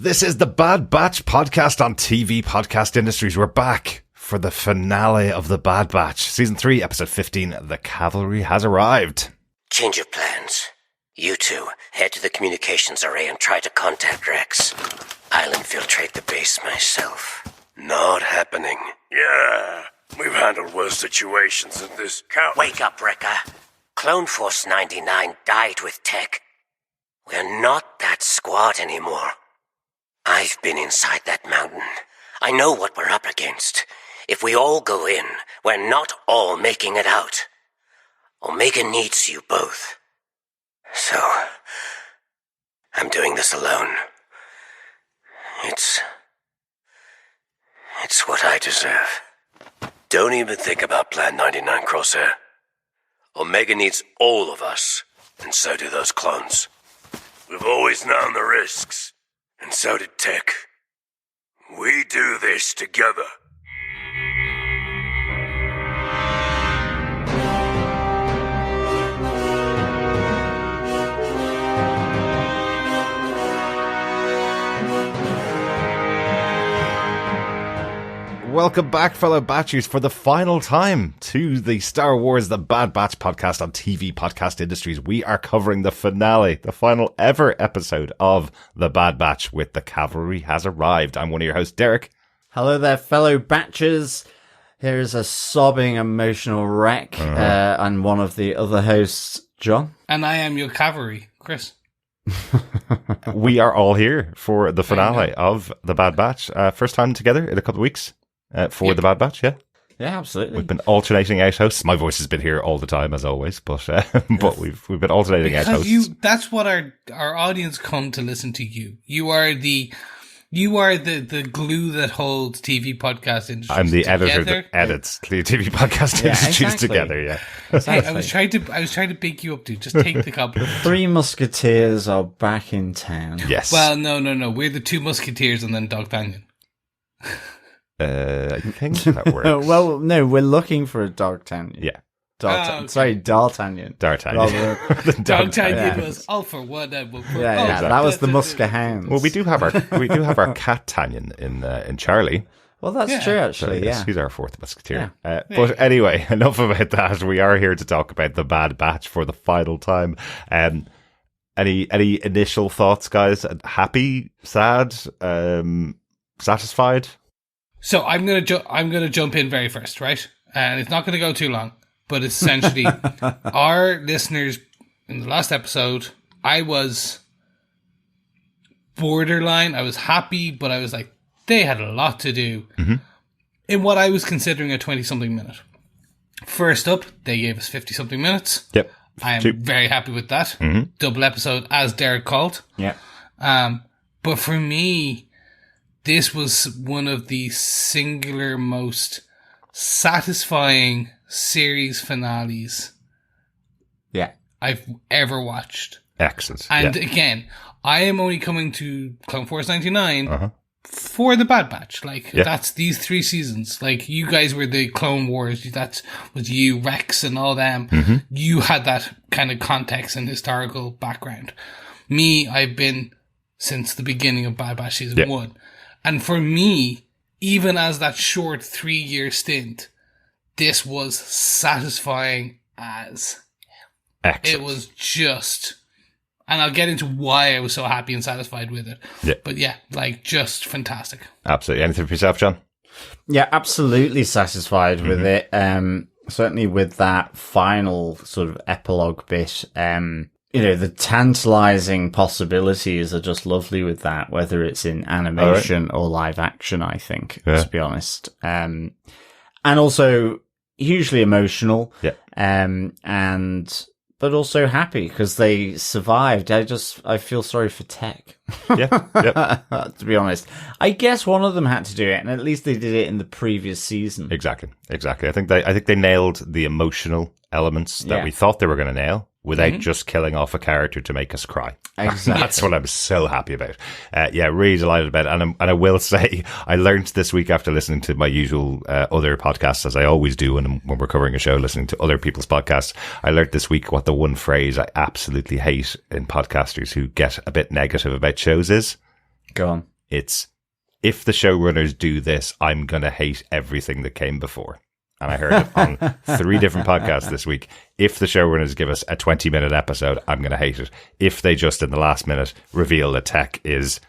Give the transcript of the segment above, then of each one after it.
This is the Bad Batch podcast on TV Podcast Industries. We're back for the finale of the Bad Batch. Season 3, Episode 15, The Cavalry Has Arrived. Change of plans. You two, head to the communications array and try to contact Rex. I'll infiltrate the base myself. Not happening. Yeah, we've handled worse situations than this. Wake up, Wrecker. Clone Force 99 died with tech. We're not that squad anymore. I've been inside that mountain. I know what we're up against. If we all go in, we're not all making it out. Omega needs you both. So, I'm doing this alone. It's what I deserve. Don't even think about Plan 99, Crosshair. Omega needs all of us, and so do those clones. We've always known the risks. And so did Tech. We do this together. Welcome back, fellow Batchers, for the final time to the Star Wars The Bad Batch podcast on TV Podcast Industries. We are covering the finale, the final ever episode of The Bad Batch with The Cavalry Has Arrived. I'm one of your hosts, Derek. Hello there, fellow Batchers. Here's a sobbing, emotional wreck. And one of the other hosts, John. And I am your cavalry, Chris. We are all here for the finale of The Bad Batch. First time together in a couple of weeks. For The Bad Batch, yeah? Yeah, absolutely. We've been alternating out hosts. My voice has been here all the time, as always, but we've been alternating out hosts. That's what our audience come to listen to you. You are the glue that holds TV podcast industries. I'm the together. editor that edits the TV podcast industries together, yeah. Hey, I was trying to big you up to just take the compliment. Three Musketeers are back in town. Yes. Well, no. We're the two Musketeers and then D'Artagnan. I think that works. Well, no, we're looking for a D'Artagnan. Yeah. D'Artagnan. Oh, Sorry, D'Artagnan. D'Artagnan. D'Artagnan was all for one. Yeah, that was the Muskehounds. Well, we do have our cat Tanyan in Charlie. Well, that's true, actually. So, yes, yeah, he's our fourth Musketeer. Yeah. But anyway, enough about that. We are here to talk about the Bad Batch for the final time. Any initial thoughts, guys? Happy, sad, satisfied? So I'm gonna jump in very first, right? And it's not gonna go too long, but it's essentially our listeners in the last episode. I was borderline. I was happy, but I was like, they had a lot to do in what I was considering a 20-something minute. First up, they gave us 50-something minutes. Yep. I am very happy with that. Double episode, as Derek called. Yeah. But for me, this was one of the singular most satisfying series finales I've ever watched. Excellent. And again, I am only coming to Clone Force 99 for the Bad Batch. That's these 3 seasons. Like, you guys were the Clone Wars. That was you, Rex, and all them. You had that kind of context and historical background. Me, I've been since the beginning of Bad Batch Season 1. And for me, even as that short 3-year stint, this was satisfying as excellent. It was just, and I'll get into why I was so happy and satisfied with it. Yeah. But yeah, just fantastic. Absolutely. Anything for yourself, John? Yeah, absolutely satisfied with it. Certainly with that final sort of epilogue bit. The tantalizing possibilities are just lovely with that, whether it's in animation or live action, I think, to be honest. And also hugely emotional. Yeah. But also happy because they survived. I feel sorry for Tech. To be honest. I guess one of them had to do it, and at least they did it in the previous season. Exactly. I think they nailed the emotional elements that we thought they were going to nail without just killing off a character to make us cry. Exactly. That's what I'm so happy about. Really delighted about it. And I will say, I learned this week after listening to my usual other podcasts, as I always do when we're covering a show, listening to other people's podcasts. I learned this week what the one phrase I absolutely hate in podcasters who get a bit negative about shows is. Go on. It's, if the showrunners do this, I'm going to hate everything that came before. And I heard it on 3 different podcasts this week. If the showrunners give us a 20-minute episode, I'm going to hate it. If they just in the last minute reveal that tech is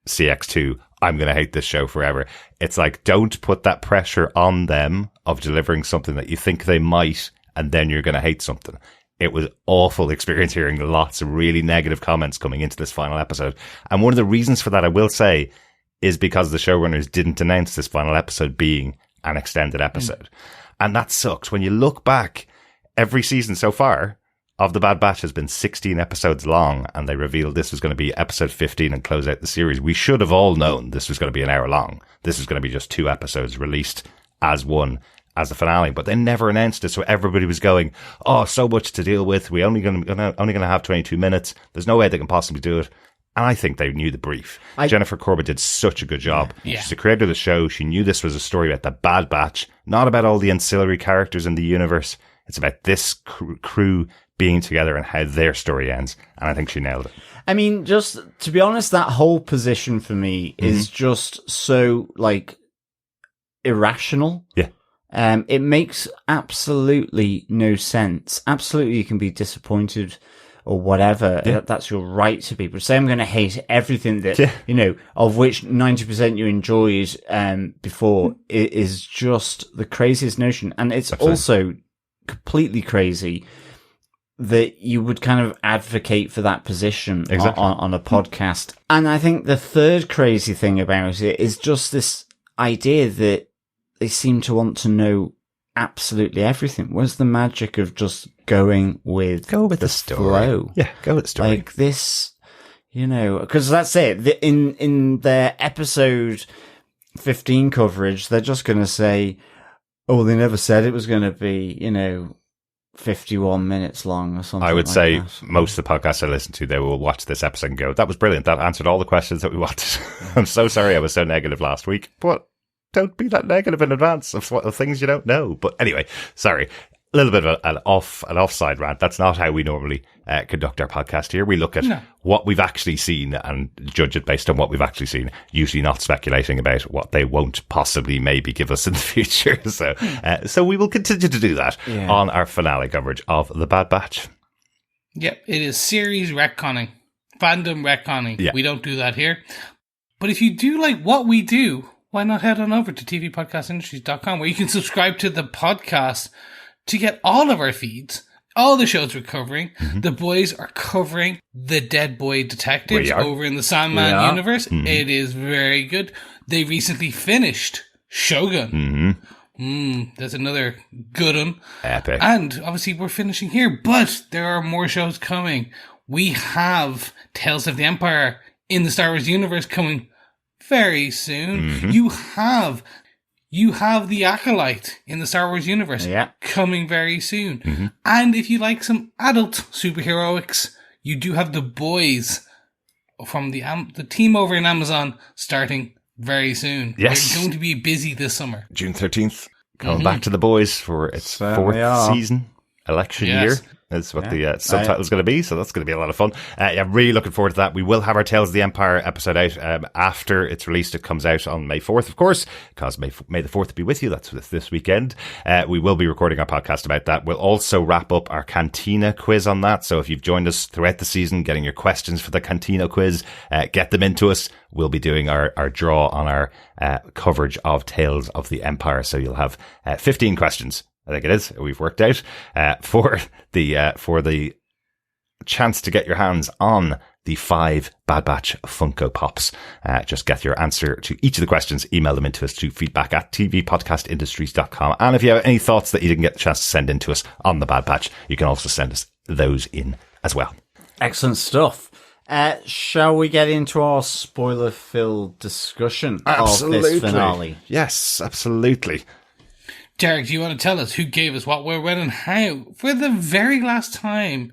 CX2, I'm going to hate this show forever. It's like, don't put that pressure on them of delivering something that you think they might, and then you're going to hate something. It was awful experience hearing lots of really negative comments coming into this final episode. And one of the reasons for that, I will say, is because the showrunners didn't announce this final episode being an extended episode. And that sucks. When you look back, every season so far of The Bad Batch has been 16 episodes long, and they revealed this was going to be episode 15 and close out the series. We should have all known this was going to be an hour long. This was going to be just 2 episodes released as one, as the finale, but they never announced it. So everybody was going, oh, so much to deal with. We only going to have 22 minutes. There's no way they can possibly do it. And I think they knew the brief. Jennifer Corbett did such a good job. Yeah. She's the creator of the show. She knew this was a story about the Bad Batch, not about all the ancillary characters in the universe. It's about this crew being together and how their story ends. And I think she nailed it. I mean, just to be honest, that whole position for me is just so, like, irrational. Yeah. It makes absolutely no sense. Absolutely, you can be disappointed or whatever. Yeah. That's your right to be. But say I'm going to hate everything that, you know, of which 90% you enjoyed before, it is just the craziest notion. And it's also completely crazy that you would kind of advocate for that position on a podcast. And I think the third crazy thing about it is just this idea that they seem to want to know absolutely everything. Where's the magic of just going with the story? Flow? Yeah, go with the story. Like this, you know, because that's it. In their episode 15 coverage, they're just going to say, oh, they never said it was going to be, you know, 51 minutes long or something. I would like say that. most of the podcasts I listen to, they will watch this episode and go, that was brilliant. That answered all the questions that we wanted. I'm so sorry I was so negative last week, but don't be that negative in advance of things you don't know. But anyway, sorry. A little bit of an offside rant. That's not how we normally conduct our podcast here. We look at what we've actually seen and judge it based on what we've actually seen, usually not speculating about what they won't possibly maybe give us in the future. So we will continue to do that on our finale coverage of The Bad Batch. Yep, it is series retconning, fandom retconning. Yeah. We don't do that here. But if you do like what we do, why not head on over to tvpodcastindustries.com, where you can subscribe to the podcast to get all of our feeds, all the shows we're covering. The boys are covering the Dead Boy Detectives over in the Sandman universe. It is very good. They recently finished Shogun. There's another good one. Epic. And obviously we're finishing here, but there are more shows coming. We have Tales of the Empire in the Star Wars universe coming very soon. You have The Acolyte in the Star Wars universe coming very soon. And if you like some adult superheroics, you do have The Boys from the team over in Amazon starting very soon. Yes. They're going to be busy this summer. June 13th, coming back to The Boys for its 4th season, election year. Is what the subtitle is going to be, so that's going to be a lot of fun. I'm really looking forward to that. We will have our Tales of the Empire episode out after it's released. It comes out on May 4th, of course, because May the 4th be with you. That's this weekend. We will be recording our podcast about that. We'll also wrap up our Cantina quiz on that. So if you've joined us throughout the season, getting your questions for the Cantina quiz, get them into us. We'll be doing our draw on our coverage of Tales of the Empire. So you'll have 15 questions. I think it is. We've worked out for the chance to get your hands on the 5 Bad Batch Funko Pops. Just get your answer to each of the questions. Email them into us to feedback@tvpodcastindustries.com. And if you have any thoughts that you didn't get the chance to send in to us on the Bad Batch, you can also send us those in as well. Excellent stuff. Shall we get into our spoiler-filled discussion of this finale? Yes, absolutely. Derek, do you want to tell us who gave us what, where, when, and how for the very last time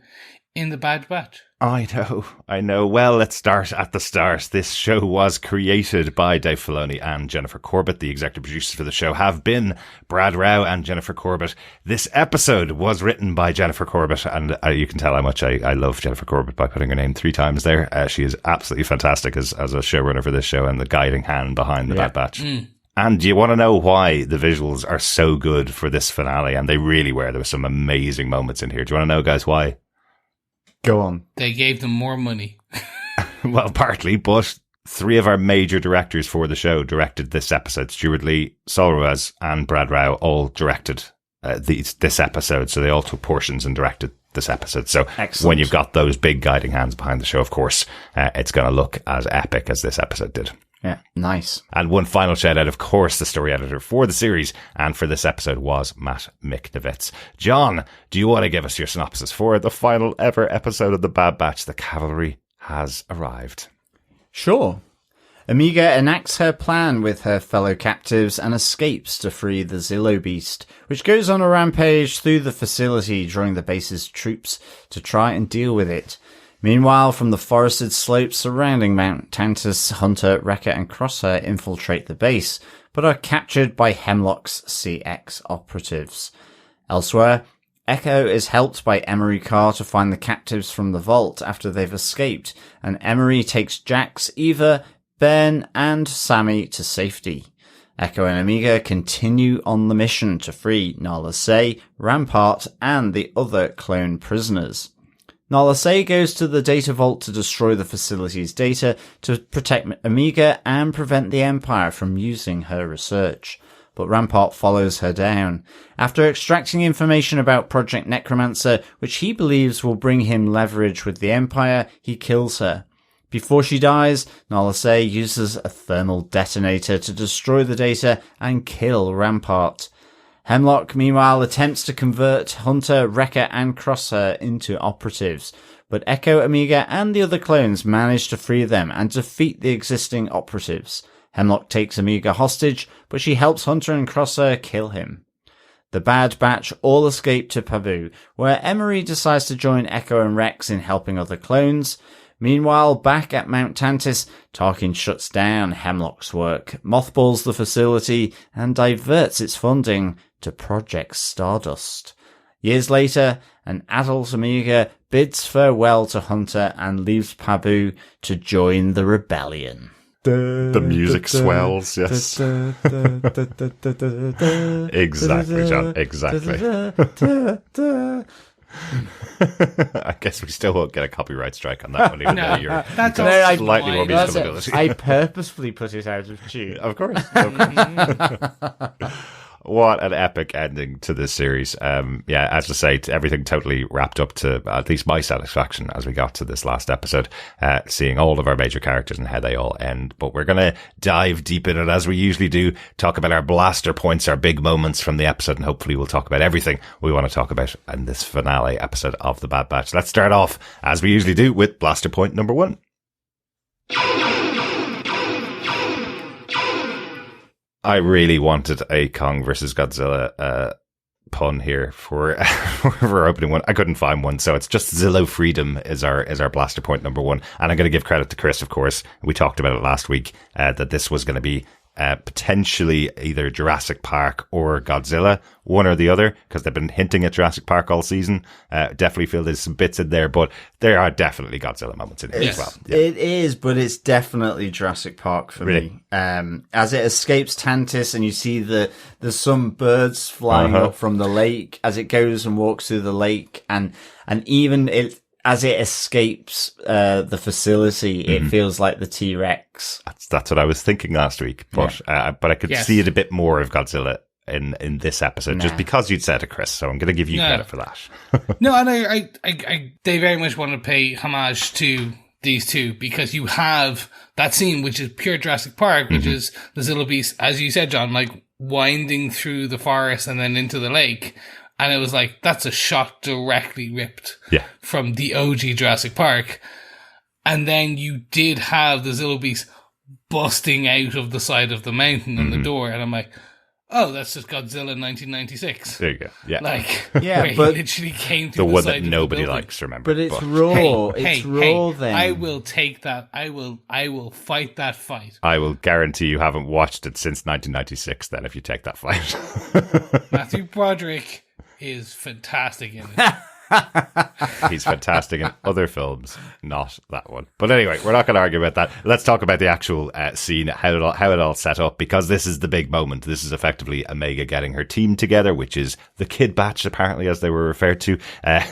in the Bad Batch? I know. Well, let's start at the start. This show was created by Dave Filoni and Jennifer Corbett. The executive producers for the show have been Brad Rao and Jennifer Corbett. This episode was written by Jennifer Corbett, and you can tell how much I love Jennifer Corbett by putting her name 3 times there. She is absolutely fantastic as a showrunner for this show and the guiding hand behind the Bad Batch. And do you want to know why the visuals are so good for this finale? And they really were. There were some amazing moments in here. Do you want to know, guys, why? Go on. They gave them more money. Well, partly, but 3 of our major directors for the show directed this episode. Steward Lee, Saul Ruiz, and Brad Rao all directed this episode. So they all took portions and directed this episode. So Excellent. When you've got those big guiding hands behind the show, of course, it's going to look as epic as this episode did. Yeah, nice. And one final shout out, of course, the story editor for the series and for this episode was Matt Michnovetz. John, do you want to give us your synopsis for the final ever episode of The Bad Batch, The Cavalry Has Arrived? Sure. Omega enacts her plan with her fellow captives and escapes to free the Zillo Beast, which goes on a rampage through the facility, drawing the base's troops to try and deal with it. Meanwhile, from the forested slopes surrounding Mount Tantiss, Hunter, Wrecker and Crosshair infiltrate the base, but are captured by Hemlock's CX operatives. Elsewhere, Echo is helped by Emery Carr to find the captives from the vault after they've escaped, and Emery takes Jax, Eva, Ben and Sammy to safety. Echo and Omega continue on the mission to free Nala Se, Rampart and the other clone prisoners. Nala Se goes to the data vault to destroy the facility's data to protect Omega and prevent the Empire from using her research. But Rampart follows her down. After extracting information about Project Necromancer, which he believes will bring him leverage with the Empire, he kills her. Before she dies, Nala Se uses a thermal detonator to destroy the data and kill Rampart. Hemlock, meanwhile, attempts to convert Hunter, Wrecker and Crosshair into operatives, but Echo, Omega and the other clones manage to free them and defeat the existing operatives. Hemlock takes Omega hostage, but she helps Hunter and Crosshair kill him. The Bad Batch all escape to Pabu, where Emery decides to join Echo and Rex in helping other clones. Meanwhile, back at Mount Tantiss, Tarkin shuts down Hemlock's work, mothballs the facility, and diverts its funding to Project Stardust. Years later, an adult Omega bids farewell to Hunter and leaves Pabu to join the rebellion. The music swells, yes. Exactly, John, exactly. I guess we still won't get a copyright strike on that one, even though you're that's slightly more musical ability. I purposefully put it out of tune. Of course. What an epic ending to this series. Yeah, as I say, everything totally wrapped up to at least my satisfaction as we got to this last episode, seeing all of our major characters and how they all end. But we're going to dive deep in it as we usually do, talk about our blaster points, our big moments from the episode, and hopefully we'll talk about everything we want to talk about in this finale episode of The Bad Batch. Let's start off, as we usually do, with blaster point number 1. I really wanted a Kong versus Godzilla pun here for our opening one. I couldn't find one, so it's just Zillo Freedom is our blaster point number 1. And I'm going to give credit to Chris, of course. We talked about it last week, that this was going to be potentially either Jurassic Park or Godzilla, one or the other, because they've been hinting at Jurassic Park all season. Definitely feel there's some bits in there, but there are definitely Godzilla moments in here as well. Yeah. It is, but it's definitely Jurassic Park for me. As it escapes Tantiss and you see there's some birds flying up from the lake as it goes and walks through the lake, and even as it escapes the facility, it feels like the T-Rex. That's what I was thinking last week, but I could see it a bit more of Godzilla in this episode, just because you'd said it, Chris. So I'm going to give you credit for that. No, and they very much want to pay homage to these two, because you have that scene which is pure Jurassic Park, which is the Zillo Beast, as you said, John, like winding through the forest and then into the lake. And it was like, that's a shot directly ripped from the OG Jurassic Park. And then you did have the Zillo Beast busting out of the side of the mountain and the door. And I'm like, oh, that's just Godzilla 1996. There you go. Yeah. Like, Yeah, where he but literally came the through one side that of the nobody building. likes, remember. But it's raw. It's raw then. I will take that. I will fight that fight. I will guarantee you haven't watched it since 1996 then if you take that fight. Matthew Broderick is fantastic in it. He's fantastic in other films, not that one. But anyway, we're not going to argue about that. Let's talk about the actual scene, how it all set up, because this is the big moment. This is effectively Omega getting her team together, which is the Kid Batch, apparently, as they were referred to.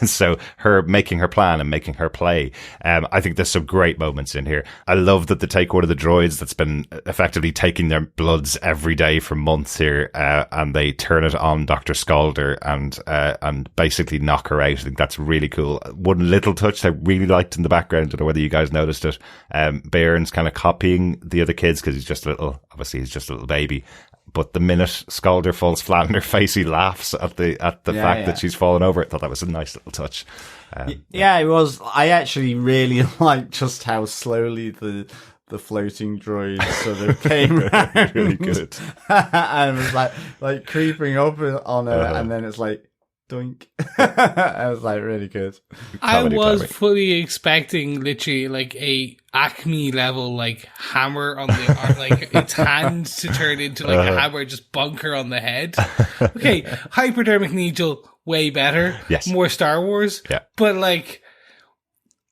So her making her plan and making her play. I think there's some great moments in here. I love that they take one of the droids that's been effectively taking their bloods every day for months here, and they turn it on Dr. Scalder and basically knock her out. I think that's really cool. One little touch I really liked in the background, I don't know whether you guys noticed it. Bairn's kind of copying the other kids because he's just a little baby. But the minute Scalder falls flat on her face, he laughs at the fact that she's fallen over. I thought that was a nice little touch. It was. I actually really liked just how slowly the floating droid sort of came around. Really good. And it was like creeping up on her, and then it's like, doink. I was like, really good. I was fully expecting literally like a Acme level like hammer on the like its hands to turn into like a hammer, just bunker on the head. Okay, hypodermic needle, way better. Yes, more Star Wars. Yeah, but like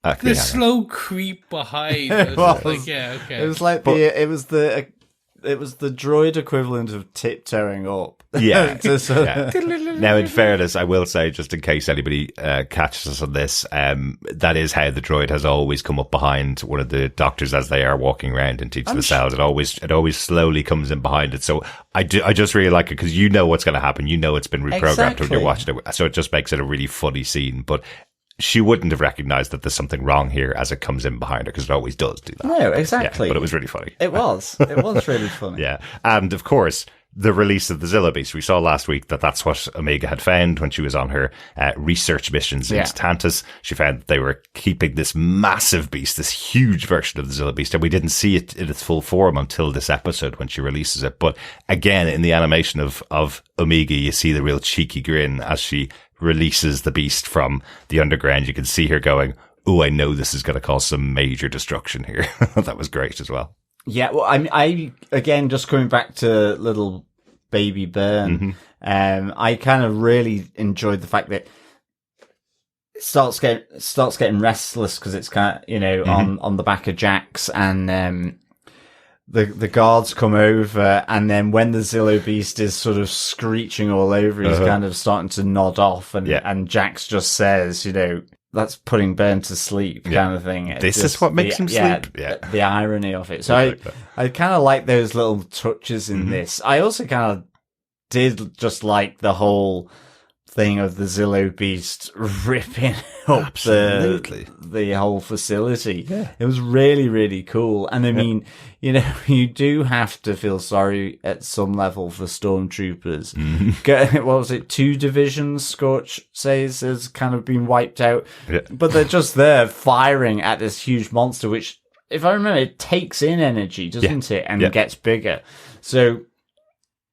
Acme the hammer. Slow creep behind. It was was like, yeah, okay. It was like it was the droid equivalent of tiptoeing up. Yeah. Yeah. Now, in fairness, I will say, just in case anybody catches us on this, that is how the droid has always come up behind one of the doctors as they are walking around into each of the cells. It always slowly comes in behind it. So I just really like it because you know what's going to happen. You know it's been reprogrammed when you're watching it. So it just makes it a really funny scene. But she wouldn't have recognized that there's something wrong here as it comes in behind her, because it always does do that. No, exactly. Yeah, but it was really funny. It was really funny. Yeah. And of course, the release of the Zillo Beast. We saw last week that that's what Omega had found when she was on her research missions into Tantiss. She found that they were keeping this massive beast, this huge version of the Zillo Beast, and we didn't see it in its full form until this episode when she releases it. But again, in the animation of Omega, you see the real cheeky grin as she releases the beast from the underground. You can see her going, "Oh, I know this is going to cause some major destruction here." That was great as well. Yeah, well, I again, just coming back to little baby Burn, I kind of really enjoyed the fact that it starts getting restless because it's kind of, on the back of Jax, and the guards come over, and then when the Zillo Beast is sort of screeching all over, he's kind of starting to nod off, and Jax just says, that's putting Burn to sleep, kind of thing. This is what makes him sleep. Yeah, the irony of it. So I kind of like those little touches in this. I also kind of did just like the whole thing of the Zillo Beast ripping up the whole facility. Yeah. It was really, really cool. And I mean, you do have to feel sorry at some level for stormtroopers. What was it? 2 divisions, Scorch says, has kind of been wiped out. Yeah. But they're just there firing at this huge monster, which, if I remember, it takes in energy, doesn't it? And gets bigger. So,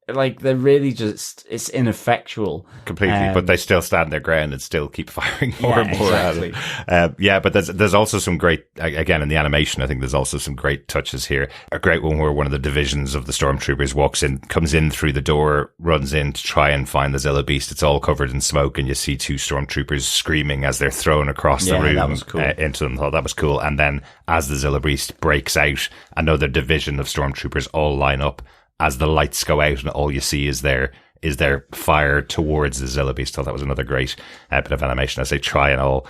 like, they're really just, it's ineffectual. Completely, but they still stand their ground and still keep firing more and more at it. But there's also some great, again, in the animation, I think there's also some great touches here. A great one where one of the divisions of the stormtroopers comes in through the door, runs in to try and find the Zillo Beast. It's all covered in smoke, and you see 2 stormtroopers screaming as they're thrown across the room. That was cool. Into them. Thought that was cool. And then as the Zillo Beast breaks out, another division of stormtroopers all line up as the lights go out, and all you see is their fire towards the Zillo Beast. So that was another great bit of animation as they try and all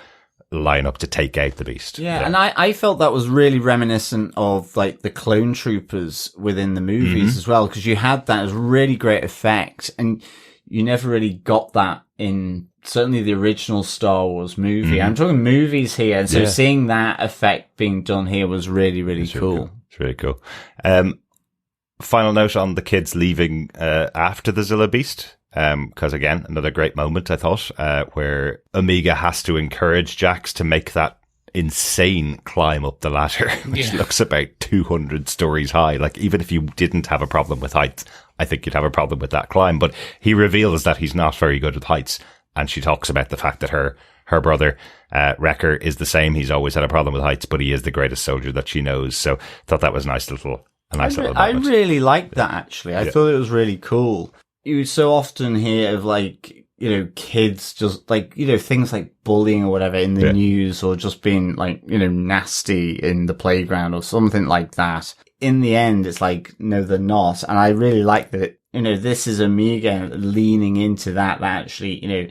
line up to take out the beast. Yeah, and I felt that was really reminiscent of like the clone troopers within the movies as well, because you had that as really great effect, and you never really got that in certainly the original Star Wars movie. I'm talking movies here, and so seeing that effect being done here was really, really cool. It's really cool. Final note on the kids leaving after the Zillo Beast, because again, another great moment, I thought, where Omega has to encourage Jax to make that insane climb up the ladder, which looks about 200 stories high. Like, even if you didn't have a problem with heights, I think you'd have a problem with that climb. But he reveals that he's not very good with heights. And she talks about the fact that her brother, Wrecker, is the same. He's always had a problem with heights, but he is the greatest soldier that she knows. So I thought that was a nice little moment. I really liked that, actually. I thought it was really cool. You so often hear of, like, you know, kids just, like, you know, things like bullying or whatever in the news, or just being, like, you know, nasty in the playground or something like that. In the end, it's like, no, they're not. And I really like that, you know, this is Amiga leaning into that actually, you know,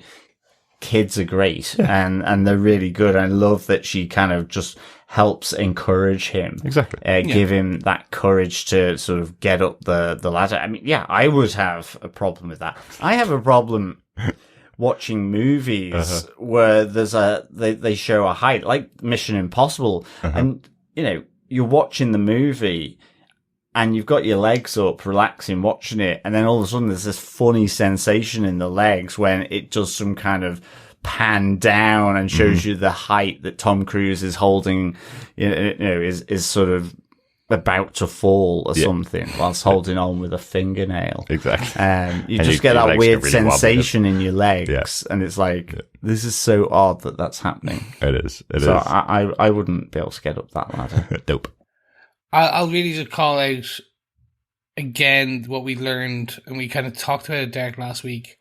kids are great and they're really good. I love that she kind of just helps encourage him. Exactly. Give him that courage to sort of get up the ladder. I mean, yeah, I would have a problem with that. I have a problem watching movies where they show a height, like Mission Impossible, and, you know, you're watching the movie and you've got your legs up, relaxing, watching it, and then all of a sudden there's this funny sensation in the legs when it does some kind of pan down and shows you the height that Tom Cruise is holding, you know, is sort of about to fall or something whilst holding on with a fingernail. Exactly. You just get that weird sensation in your legs, and it's like, this is so odd that that's happening. It is. So I wouldn't be able to get up that ladder. Nope. I'll really just call out again what we learned, and we kind of talked about it, Derek, last week.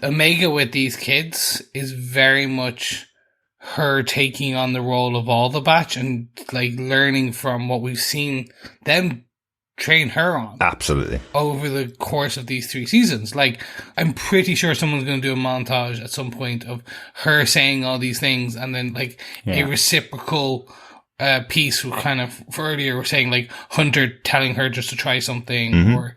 Omega with these kids is very much her taking on the role of all the batch and, like, learning from what we've seen them train her on. Absolutely. Over the course of these 3 seasons. Like, I'm pretty sure someone's going to do a montage at some point of her saying all these things, and then, like, a reciprocal piece with kind of, earlier we're saying, like, Hunter telling her just to try something, or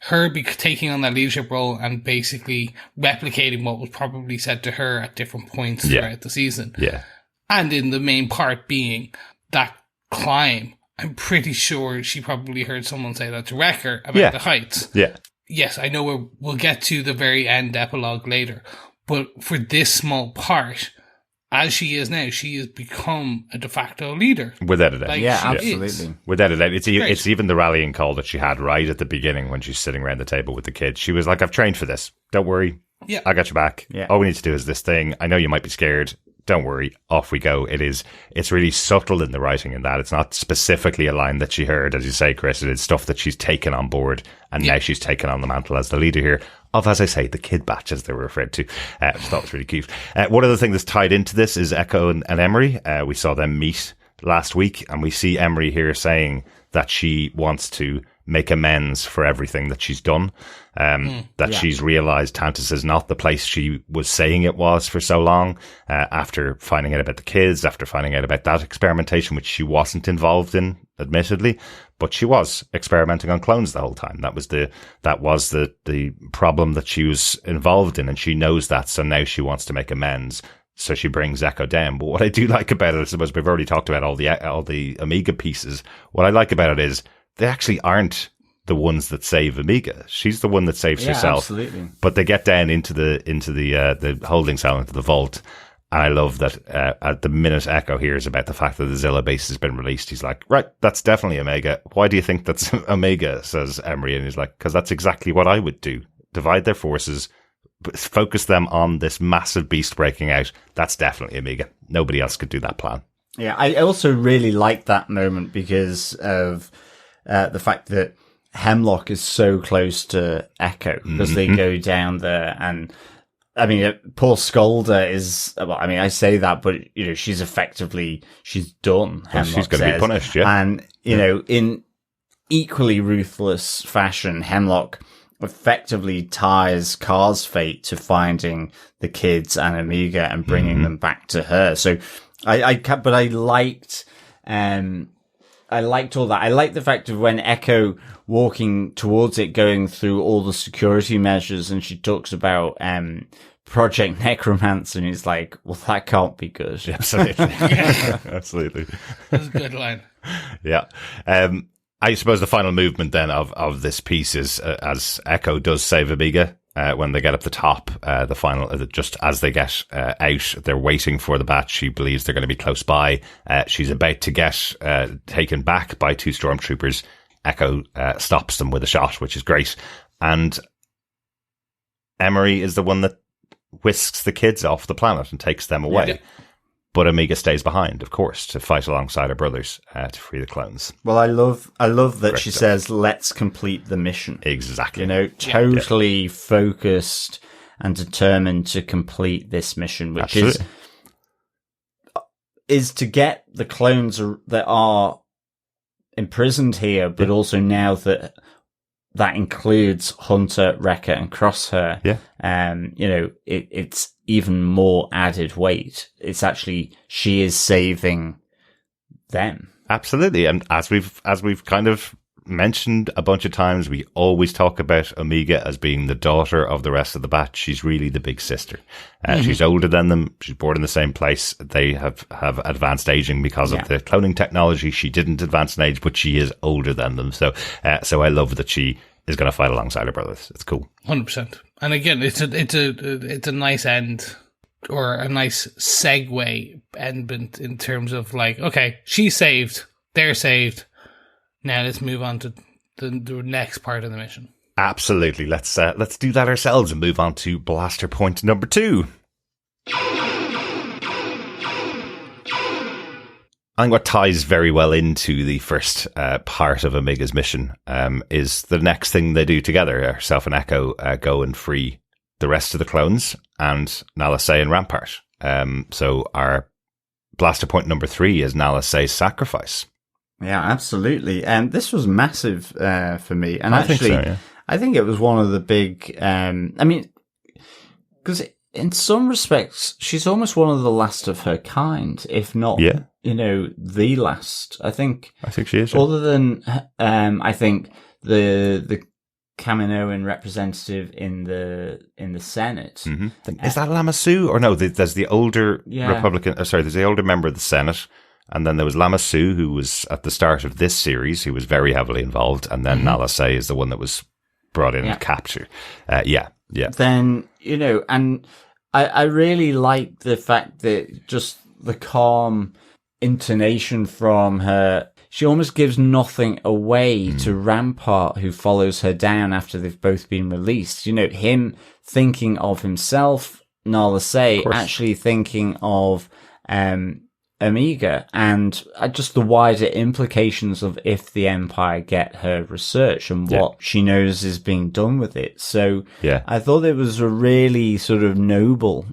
her taking on that leadership role and basically replicating what was probably said to her at different points throughout the season. Yeah. And in the main part being that climb. I'm pretty sure she probably heard someone say that to Wrecker about the heights. Yeah. Yes, I know we'll get to the very end epilogue later, but for this small part, as she is now, she has become a de facto leader. Without a doubt. Like, absolutely. Without a doubt. It's even the rallying call that she had right at the beginning when she's sitting around the table with the kids. She was like, I've trained for this. Don't worry. Yeah. I got your back. Yeah. All we need to do is this thing. I know you might be scared. Don't worry. Off we go. It's really subtle in the writing in that. It's not specifically a line that she heard, as you say, Chris. It is stuff that she's taken on board, and now she's taken on the mantle as the leader here of, as I say, the kid batch, as they were referred to. I just thought it was really cute. One of the things that's tied into this is Echo and Emery. We saw them meet last week, and we see Emery here saying that she wants to make amends for everything that she's done. She's realized Tantiss is not the place she was saying it was for so long, after finding out about the kids, after finding out about that experimentation, which she wasn't involved in, admittedly, but she was experimenting on clones the whole time. That was the problem that she was involved in, and she knows that, so now she wants to make amends. So she brings Echo down. But what I do like about it, I suppose we've already talked about all the Amiga pieces. What I like about it is they actually aren't the ones that save Amiga. She's the one that saves herself. Absolutely. But they get down into the holding cell, into the vault. And I love that at the minute Echo hears about the fact that the Zillo Beast has been released, he's like, right, that's definitely Omega. Why do you think that's Omega? Says Emery. And he's like, because that's exactly what I would do. Divide their forces, focus them on this massive beast breaking out. That's definitely Omega. Nobody else could do that plan. Yeah, I also really like that moment because of the fact that Hemlock is so close to Echo, because they go down there, and I mean, poor Scolder is, well, I mean, I say that, but, you know, she's done. Well, she's going to be punished, yeah. And, you know, in equally ruthless fashion, Hemlock effectively ties Car's fate to finding the kids and Amiga and bringing them back to her. So I liked all that. I liked the fact of when Echo walking towards it, going through all the security measures, and she talks about Project Necromancer, and he's like, well, that can't be good. Absolutely. Absolutely. That's a good line. Yeah. I suppose the final movement then of this piece is, as Echo does save Amiga, when they get up the top, the final, just as they get out, they're waiting for the batch. She believes they're going to be close by. She's about to get taken back by 2 stormtroopers. Echo stops them with a shot, which is great. And Emery is the one that whisks the kids off the planet and takes them away. Yeah. But Omega stays behind, of course, to fight alongside her brothers to free the clones. Well, I love that she says, "Let's complete the mission." Exactly. Totally focused and determined to complete this mission, which is to get the clones that are imprisoned here, but also now that includes Hunter, Wrecker, and Crosshair. Yeah. It's even more added weight. It's actually, she is saving them. Absolutely. And as we've kind of mentioned a bunch of times, we always talk about Omega as being the daughter of the rest of the batch. She's really the big sister. She's older than them. She's born in the same place. They have advanced aging because of the cloning technology. She didn't advance in age, but she is older than them. So I love that she is going to fight alongside her brothers. It's cool. 100%. And again, it's a nice end, or a nice segue endment in terms of like, okay, she's saved, they're saved. Now let's move on to the next part of the mission. Absolutely. Let's do that ourselves and move on to blaster point number 2. I think what ties very well into the first part of Omega's mission is the next thing they do together. Herself and Echo go and free the rest of the clones and Nala Se and Rampart. So our blaster point number 3 is Nala Se's sacrifice. Yeah, absolutely. And this was massive for me. And I think so, yeah. I think it was one of the big... because in some respects, she's almost one of the last of her kind, if not, the last. I think she is. Other than, I think the Kaminoan representative in the Senate. Mm-hmm. Is that Lama Su? Or no, there's the older Republican... there's the older member of the Senate. And then there was Lama Su, who was at the start of this series, who was very heavily involved. And then Nala Se is the one that was brought in and captured. Yeah. Then, and I really like the fact that just the calm intonation from her, she almost gives nothing away to Rampart, who follows her down after they've both been released. Him thinking of himself, Nala Se actually thinking of Omega, and just the wider implications of if the Empire get her research and what she knows is being done with it. So I thought it was a really sort of noble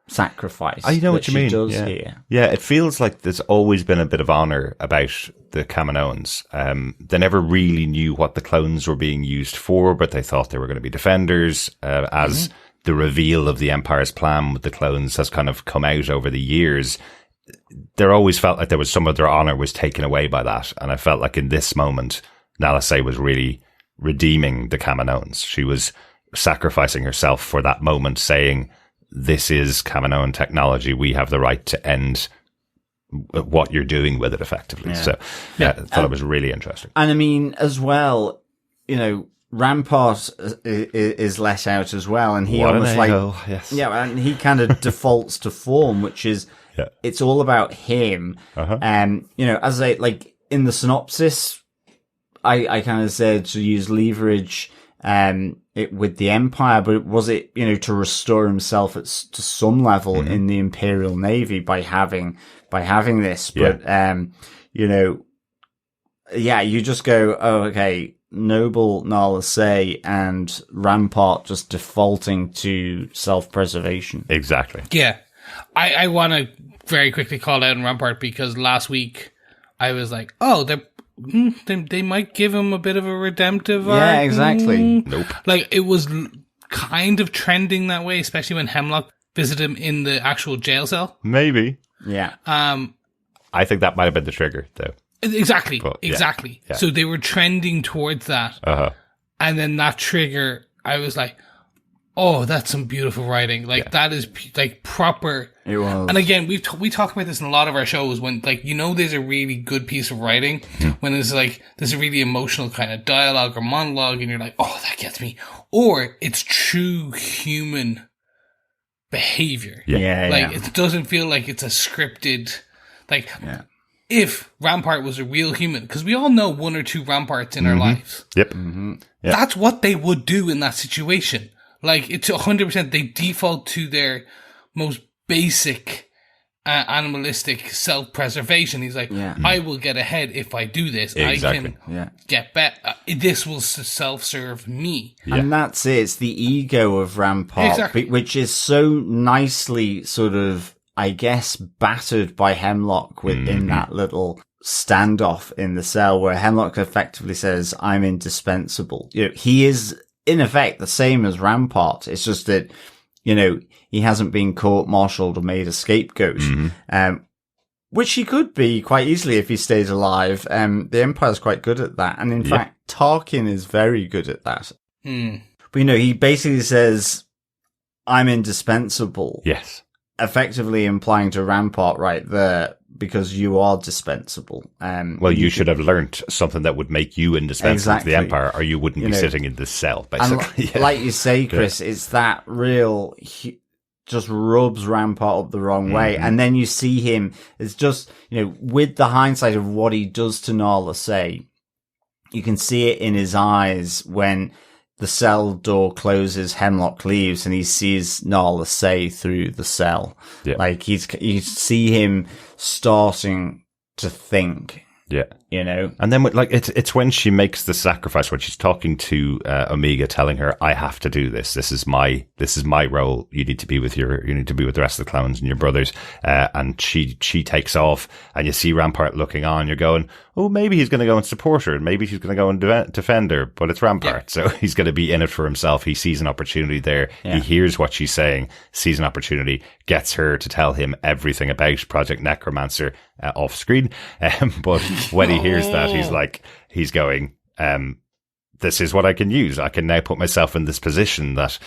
sacrifice. I know what you mean. Does here. Yeah, it feels like there's always been a bit of honor about the Kaminoans. They never really knew what the clones were being used for, but they thought they were going to be defenders. As the reveal of the Empire's plan with the clones has kind of come out over the years, there always felt like there was some of their honor was taken away by that. And I felt like in this moment, Nala Se was really redeeming the Kaminoans. She was sacrificing herself for that moment, saying, this is Kaminoan technology. We have the right to end what you're doing with it effectively. So I thought it was really interesting. And I mean, as well, Rampart is let out as well. And he almost and he kind of defaults to form, which is, it's all about him. As in the synopsis, I kind of said to use leverage with the Empire, but was it to restore himself to some level in the Imperial Navy by having this? But you just go, oh, okay, noble Nala Se and Rampart just defaulting to self-preservation. Exactly. Yeah. I want to very quickly call out Rampart because last week I was like, oh, they might give him a bit of a redemptive arc. Yeah, exactly. Nope. Like, it was kind of trending that way, especially when Hemlock visited him in the actual jail cell. Maybe. Yeah. I think that might have been the trigger, though. Exactly. But, exactly. Yeah. So they were trending towards that. And then that trigger, I was like, Oh, that's some beautiful writing. Like, that is, like, proper. It was. And again, we talk about this in a lot of our shows when, like, there's a really good piece of writing, when there's, like, there's a really emotional kind of dialogue or monologue, and you're like, oh, that gets me. Or it's true human behavior. Like, it doesn't feel like it's a scripted, like, if Rampart was a real human, because we all know one or two Ramparts in our lives. That's what they would do in that situation. Like, it's 100%, they default to their most basic animalistic self-preservation. He's like, I will get ahead if I do this. Exactly. I can get better. This will self-serve me. And that's it. It's the ego of Rampart, which is so nicely sort of, I guess, battered by Hemlock within that little standoff in the cell where Hemlock effectively says, I'm indispensable. He is, in effect, the same as Rampart. It's just that, he hasn't been court-martialed or made a scapegoat, which he could be quite easily if he stays alive. The Empire's quite good at that. And in fact, Tarkin is very good at that. But, he basically says, I'm indispensable. Yes. Effectively implying to Rampart right there, because you are dispensable. Well, you should have learnt something that would make you indispensable to the Empire, or you wouldn't be sitting in this cell, basically. Like you say, Chris, it's that real, just rubs Rampart up the wrong way. And then you see him, it's just, with the hindsight of what he does to Nala Se, you can see it in his eyes when the cell door closes, Hemlock leaves, and he sees Nala Se through the cell. Like, you see him starting to think. And then, like, it's when she makes the sacrifice, when she's talking to Omega, telling her, I have to do this. This is my role. You need to be with the rest of the clones and your brothers. And she takes off, and you see Rampart looking on. You're going, oh, maybe he's going to go and support her, and maybe she's going to go and defend her, but it's Rampart. So he's going to be in it for himself. He sees an opportunity there. He hears what she's saying, sees an opportunity, gets her to tell him everything about Project Necromancer off screen. But when he hears that, he's going, this is what I can use. I can now put myself in this position that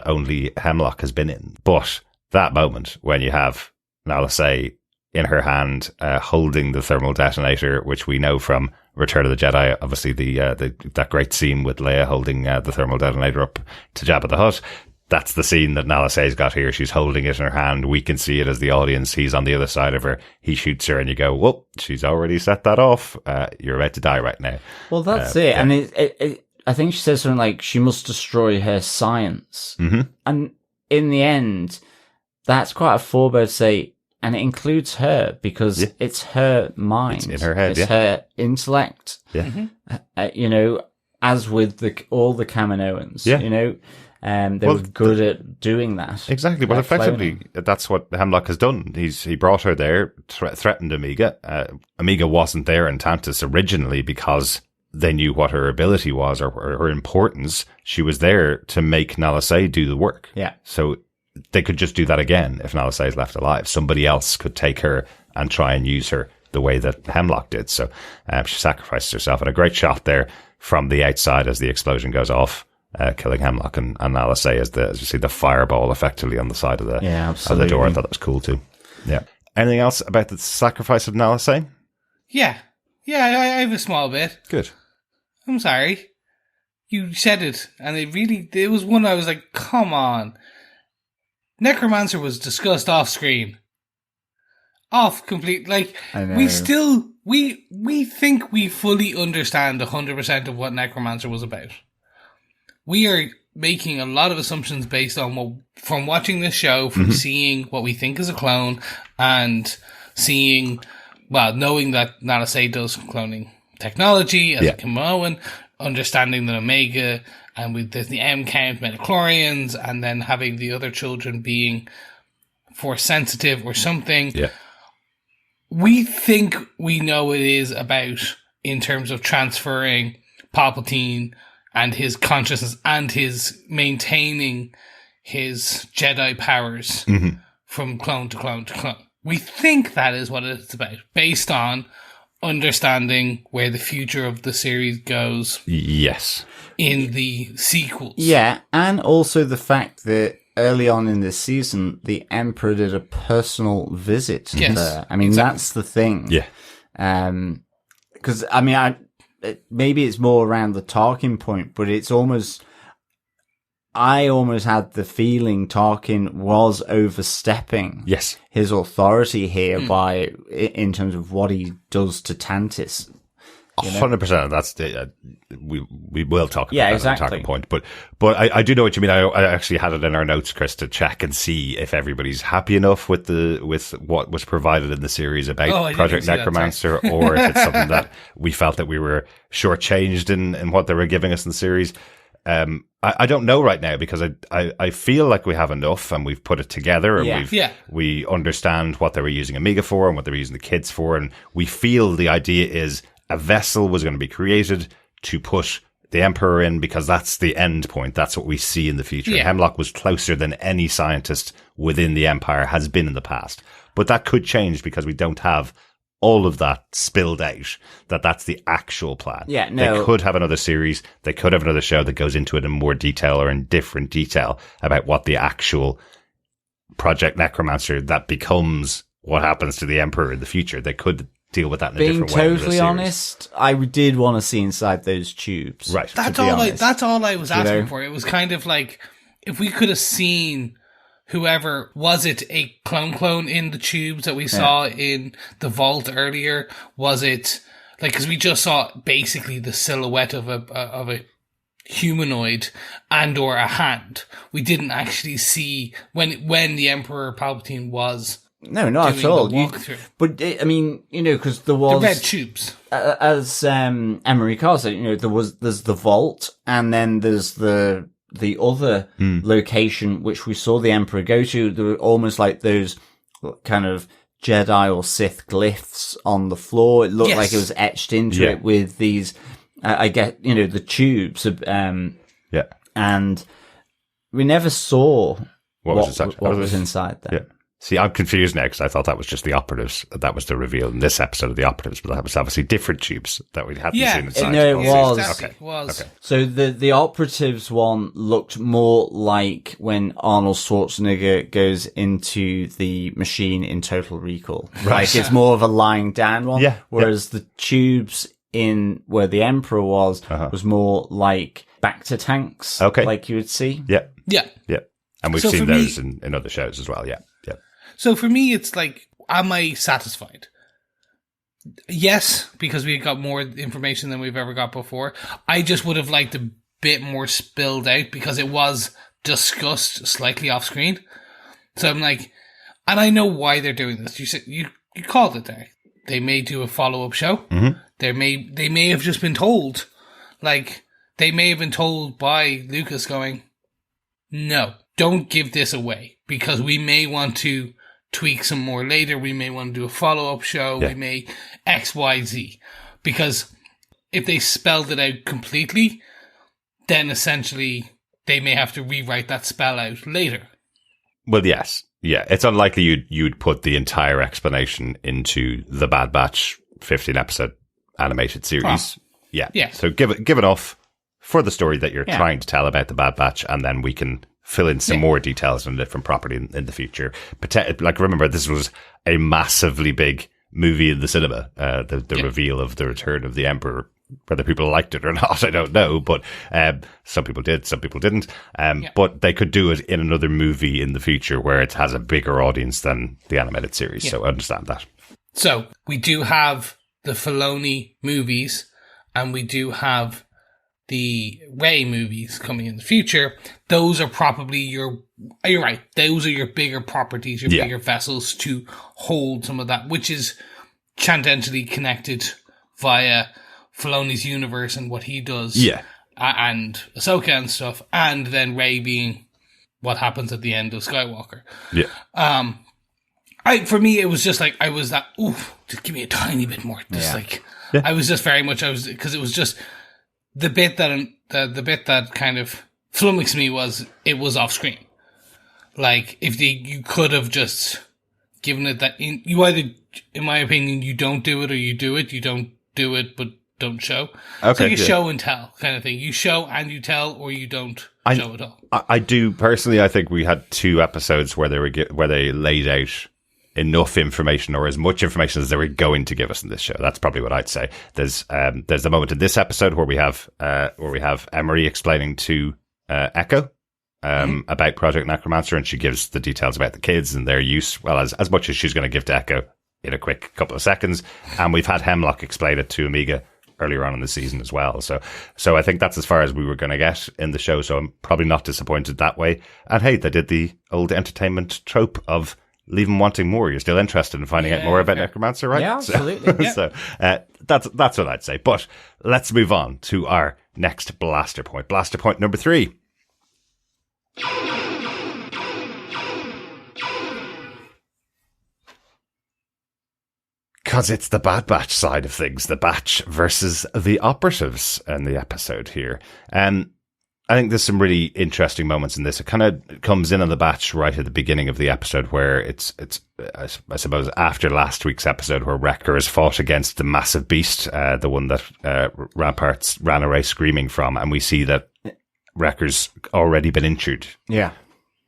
only Hemlock has been in. But that moment when you have Nala Se in her hand, holding the thermal detonator, which we know from Return of the Jedi, obviously that great scene with Leia holding the thermal detonator up to Jabba the Hutt. That's the scene that Nala Se's got here. She's holding it in her hand. We can see it as the audience. He's on the other side of her. He shoots her, and you go, well, she's already set that off. You're about to die right now. Well, that's it. And I think she says something like, she must destroy her science. And in the end, that's quite a foreboding to say, and it includes her, because it's her mind. It's in her head, It's her intellect. As with all the Kaminoans, they were good at doing that. Exactly. Well, effectively, that's what Hemlock has done. He brought her there, threatened Omega. Omega wasn't there in Tantiss originally because they knew what her ability was or her importance. She was there to make Nala Se do the work. So they could just do that again if Nala Se is left alive. Somebody else could take her and try and use her the way that Hemlock did. So she sacrificed herself. And a great shot there from the outside as the explosion goes off. Killing Hemlock and Nala Se as you see the fireball effectively on the side of the door. I thought that was cool too. Yeah. Anything else about the sacrifice of Nala Se? Yeah, I have a small bit. Good. I'm sorry. You said it, and it was one I was like, come on. Necromancer was discussed off screen. Off complete, like, we think we fully understand 100% of what Necromancer was about. We are making a lot of assumptions based on from watching this show, from seeing what we think is a clone, and knowing that Nala Se does cloning technology as a Kaminoan, understanding that Omega, and there's the M count metachlorians, and then having the other children being force sensitive or something. Yeah. We think we know what it is about in terms of transferring Palpatine and his consciousness and his maintaining his Jedi powers from clone to clone to clone. We think that is what it's about, based on understanding where the future of the series goes. Yes. In the sequels. Yeah, and also the fact that early on in this season, the Emperor did a personal visit there. I mean, that's the thing. Yeah. Because, I mean, maybe it's more around the Tarkin point, but it's almost... I almost had the feeling Tarkin was overstepping his authority here in terms of what he does to Tantiss. 100%. That's we will talk about that exactly. Tarkin point, but I do know what you mean. I actually had it in our notes, Chris, to check and see if everybody's happy enough with what was provided in the series about Project Necromancer, or if it's something that we felt that we were shortchanged in what they were giving us in the series. I don't know right now, because I feel like we have enough and we've put it together, and we understand what they were using Amiga for and what they were using the kids for, and we feel the idea is a vessel was going to be created to put the Emperor in, because that's the end point. That's what we see in the future. Yeah. Hemlock was closer than any scientist within the Empire has been in the past. But that could change, because we don't have all of that spilled out, that's the actual plan. Yeah, no. They could have another series. They could have another show that goes into it in more detail or in different detail about what the actual Project Necromancer that becomes what happens to the Emperor in the future. They could deal with that in a different way. Being totally honest, I did want to see inside those tubes. Right. That's all I was asking for. It was kind of like, if we could have seen whoever, was it a clone in the tubes that we saw in the vault earlier? Was it like, because we just saw basically the silhouette of a humanoid and or a hand. We didn't actually see when the Emperor Palpatine was. No, not at all. But I mean, because there was the red tubes, as Emery Carr said. There's the vault, and then there's the other location which we saw the Emperor go to. There were almost like those kind of Jedi or Sith glyphs on the floor. It looked like it was etched into it with these. I get the tubes. And we never saw what was inside there. Yeah. See, I'm confused now, because I thought that was just the operatives. That was the reveal in this episode of the operatives, but that was obviously different tubes that we hadn't seen inside. No, it was. Exactly. It was. Okay. So the operatives one looked more like when Arnold Schwarzenegger goes into the machine in Total Recall. Right. Like, it's more of a lying down one. Yeah. Whereas the tubes in where the Emperor was more like Bacta tanks. Okay. Like you would see. Yeah. Yeah. Yeah. And we've seen those in other shows as well. Yeah. Yeah. So for me, it's like, am I satisfied? Yes, because we got more information than we've ever got before. I just would have liked a bit more spilled out, because it was discussed slightly off screen. So I'm like, and I know why they're doing this. You said you called it there. They may do a follow-up show. Mm-hmm. They may have just been told, like, they may have been told by Lucas going, no, don't give this away, because we may want to tweak some more later. We may want to do a follow-up show. We may X, Y, Z. Because if they spelled it out completely, then essentially they may have to rewrite that spell out later. Well, yes. Yeah, it's unlikely you'd put the entire explanation into the Bad Batch 15-episode animated series. Yeah. So give enough for the story that you're trying to tell about the Bad Batch, and then we can fill in some more details on a different property in the future. Like, remember, this was a massively big movie in the cinema, the reveal of the return of the Emperor. Whether people liked it or not, I don't know, but some people did, some people didn't. But they could do it in another movie in the future where it has a bigger audience than the animated series, so I understand that. So, we do have the Filoni movies, and we do have the Rey movies coming in the future. Those are probably you're right, those are your bigger properties, your bigger vessels to hold some of that, which is tangentially connected via Filoni's universe and what he does. And Ahsoka and stuff, and then Rey being what happens at the end of Skywalker. For me, it was just like, I was that, just give me a tiny bit more. I was just very much, because it was just, the bit that kind of flummoxed me was, it was off screen. Like, if you could have just given it that you either, in my opinion, you don't do it or you do it. You don't do it, but don't show. Okay, it's like a show and tell kind of thing. You show and you tell, or you don't show at all. I do personally. I think we had 2 episodes where they laid out enough information, or as much information as they were going to give us in this show. That's probably what I'd say. There's the moment in this episode where we have Emery explaining to Echo about Project Necromancer, and she gives the details about the kids and their use, well, as much as she's going to give to Echo in a quick couple of seconds. And we've had Hemlock explain it to Omega earlier on in the season as well. So I think that's as far as we were going to get in the show. So I'm probably not disappointed that way. And hey, they did the old entertainment trope of leave them wanting more. You're still interested in finding out more about Necromancer, right? Yeah, absolutely. So that's what I'd say. But let's move on to our next blaster point. Blaster point number 3. Because it's the Bad Batch side of things, the Batch versus the operatives in the episode here. I think there's some really interesting moments in this. It kind of comes in on the Batch right at the beginning of the episode, where it's I suppose after last week's episode, where Wrecker has fought against the massive beast, the one that Ramparts ran away screaming from, and we see that Wrecker's already been injured. Yeah.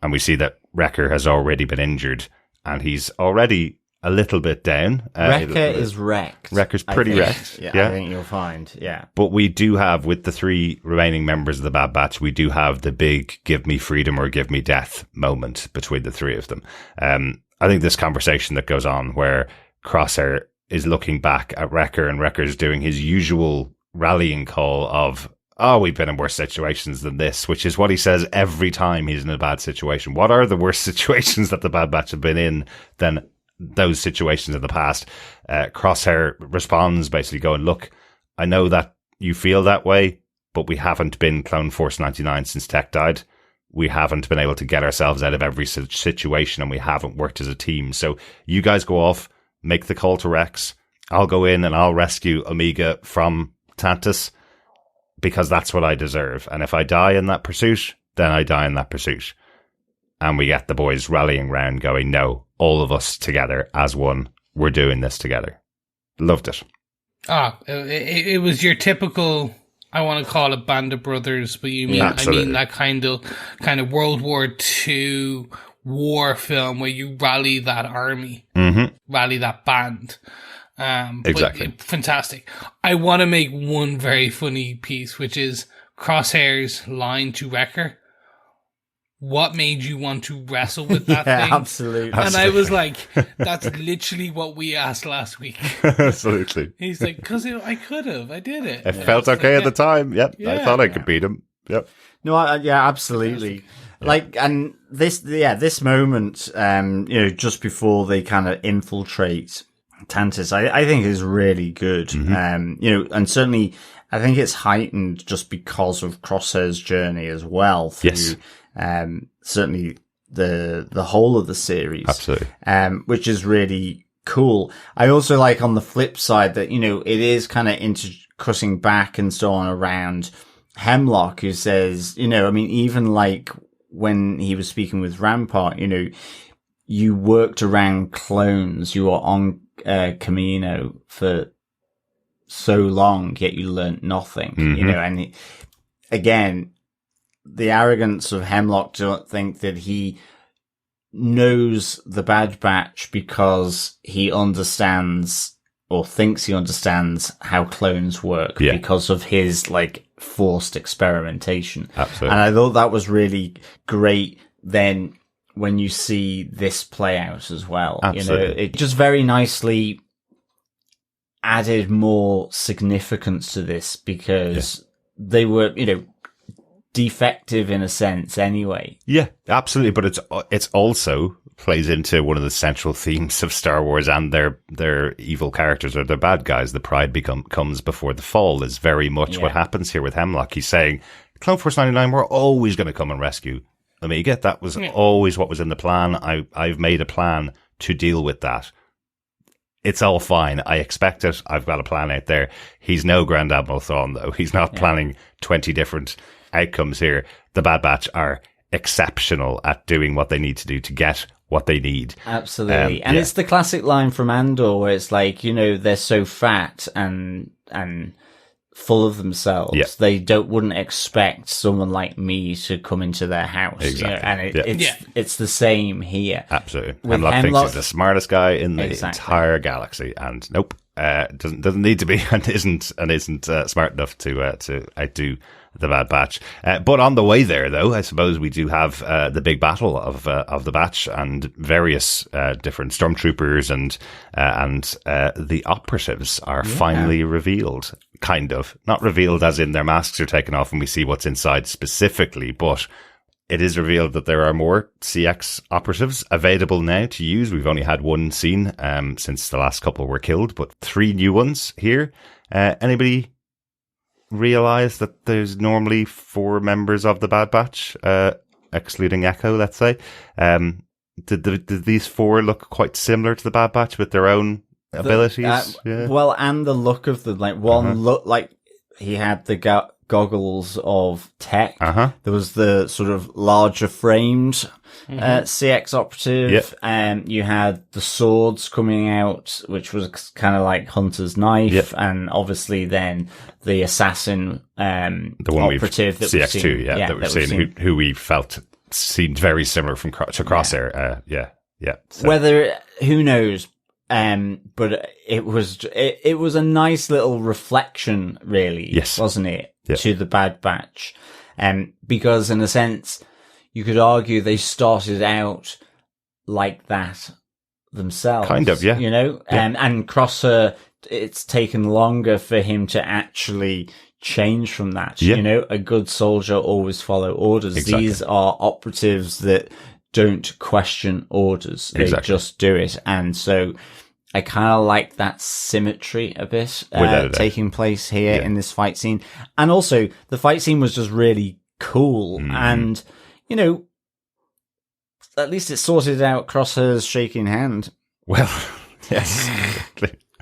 And we see that Wrecker has already been injured, and he's already a little bit down. Wrecker is wrecked. Wrecker's pretty wrecked. Yeah, I think you'll find. Yeah. But we do have, with the 3 remaining members of the Bad Batch, we do have the big give me freedom or give me death moment between the 3 of them. I think this conversation that goes on where Crosshair is looking back at Wrecker, and Wrecker's doing his usual rallying call of, oh, we've been in worse situations than this, which is what he says every time he's in a bad situation. What are the worst situations that the Bad Batch have been in than those situations in the past? Crosshair responds basically going, look, I know that you feel that way, but we haven't been Clone Force 99 since Tech died. We haven't been able to get ourselves out of every situation, and we haven't worked as a team. So you guys go off, make the call to Rex. I'll go in and I'll rescue Omega from Tantiss, because that's what I deserve. And if I die in that pursuit, then I die in that pursuit. And we get the boys rallying round going, no, all of us together as one, we're doing this together. Loved it. It was your typical, I want to call it Band of Brothers, but I mean that kind of World War II war film where you rally that army, rally that band. Exactly. Fantastic. I want to make one very funny piece, which is Crosshair's line to Wrecker. What made you want to wrestle with that thing? Absolutely. And I was like, that's literally what we asked last week. Absolutely. He's like, because I could have. I did it. It felt okay at the time. Yep. Yeah, I thought I could beat him. Yep. No, absolutely. Like, and this moment, just before they kind of infiltrate Tantiss, I think is really good. And certainly I think it's heightened just because of Crosshair's journey as well. Through, certainly the whole of the series. Absolutely. Which is really cool. I also like on the flip side that, it is kind of cutting back and so on around Hemlock, who says, even like when he was speaking with Rampart, you worked around clones, you were on Camino for so long, yet you learnt nothing, and again, the arrogance of Hemlock to think that he knows the Bad Batch because he understands or thinks he understands how clones work because of his forced experimentation. Absolutely. And I thought that was really great then when you see this play out as well. Absolutely. It just very nicely added more significance to this because they were, defective in a sense anyway. Yeah, absolutely. But it's also plays into one of the central themes of Star Wars and their evil characters or their bad guys. The pride comes before the fall is very much what happens here with Hemlock. He's saying, Clone Force 99, we're always going to come and rescue Omega. That was always what was in the plan. I've made a plan to deal with that. It's all fine. I expect it. I've got a plan out there. He's no Grand Admiral Thrawn, though. He's not planning 20 different outcomes here. The Bad Batch are exceptional at doing what they need to do to get what they need. Absolutely. And it's the classic line from Andor where it's like, you know, they're so fat and full of themselves. Yeah. They wouldn't expect someone like me to come into their house. Exactly. You know? And it's the same here. Absolutely. Hemlock thinks he's the smartest guy in the entire galaxy, and nope, doesn't need to be, and isn't smart enough to outdo the Bad Batch. But on the way there, though, I suppose we do have the big battle of the Batch and various different stormtroopers and the operatives are finally revealed. Kind of. Not revealed as in their masks are taken off and we see what's inside specifically, but it is revealed that there are more CX operatives available now to use. We've only had one scene since the last couple were killed, but 3 new ones here. Anybody realize that there's normally 4 members of the Bad Batch, excluding Echo, let's say? Did these 4 look quite similar to the Bad Batch with their own abilities? Well, and the look of them, like one looked like he had the goggles of tech. There was the sort of larger framed CX operative, and you had the swords coming out, which was kind of like Hunter's knife, and obviously then the assassin, the one operative that CX2, that we've seen, who we felt seemed very similar to Crosshair. So. Whether, who knows? But it was a nice little reflection, really, wasn't it, to the Bad Batch? Because in a sense, you could argue they started out like that themselves. Kind of, yeah. You know? And Crosshair, it's taken longer for him to actually change from that. You know, a good soldier always follow orders. Exactly. These are operatives that don't question orders. They just do it. And so I kind of like that symmetry a bit taking place here in this fight scene. And also, the fight scene was just really cool. And, you know, at least it sorted out Crosshair's shaking hand. Well, yes.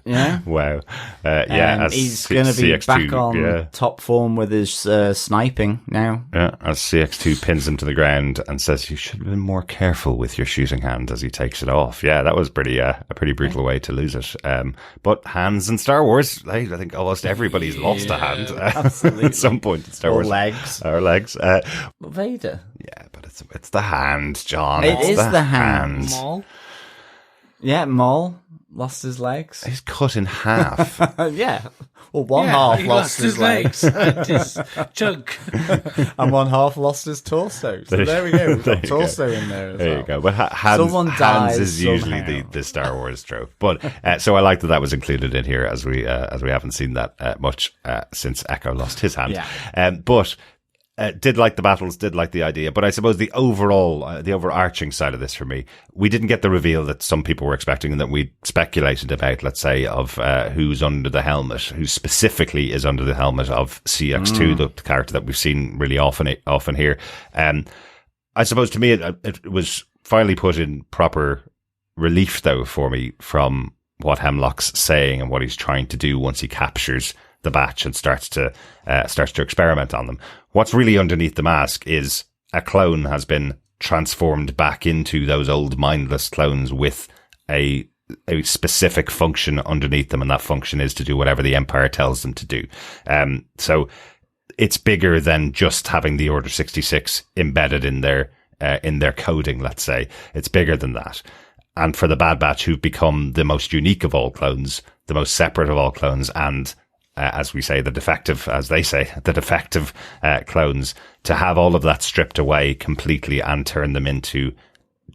Yeah. Wow. He's going to be back on top form with his sniping now. Yeah, as CX2 pins him to the ground and says, "You should have been more careful with your shooting hand," as he takes it off. Yeah, that was a pretty brutal way to lose it. But hands in Star Wars, I think almost everybody's lost a hand at some point in Star Wars. Or legs. Vader. Yeah, but it's the hand, John. It is the hand. Maul. Yeah, Maul lost his legs. He's cut in half. Yeah. Well, one half lost his legs. And his chunk. And one half lost his torso. So there we go. We've got torso in there as well. There you go. But hands is usually the Star Wars trope. But so I like that was included in here as we haven't seen that much since Echo lost his hand. Yeah. But did like the battles, did like the idea, but I suppose the overarching side of this for me, we didn't get the reveal that some people were expecting and that we speculated about, let's say, of who's under the helmet, who specifically is under the helmet of CX2, the character that we've seen really often here. I suppose to me, it was finally put in proper relief, though, for me from what Hemlock's saying and what he's trying to do once he captures the batch and starts to experiment on them. What's really underneath the mask is a clone has been transformed back into those old mindless clones with a specific function underneath them, and that function is to do whatever the Empire tells them to do. So it's bigger than just having the Order 66 embedded in their coding, let's say. It's bigger than that. And for the Bad Batch, who've become the most unique of all clones, the most separate of all clones, and as we say, the defective clones, to have all of that stripped away completely and turn them into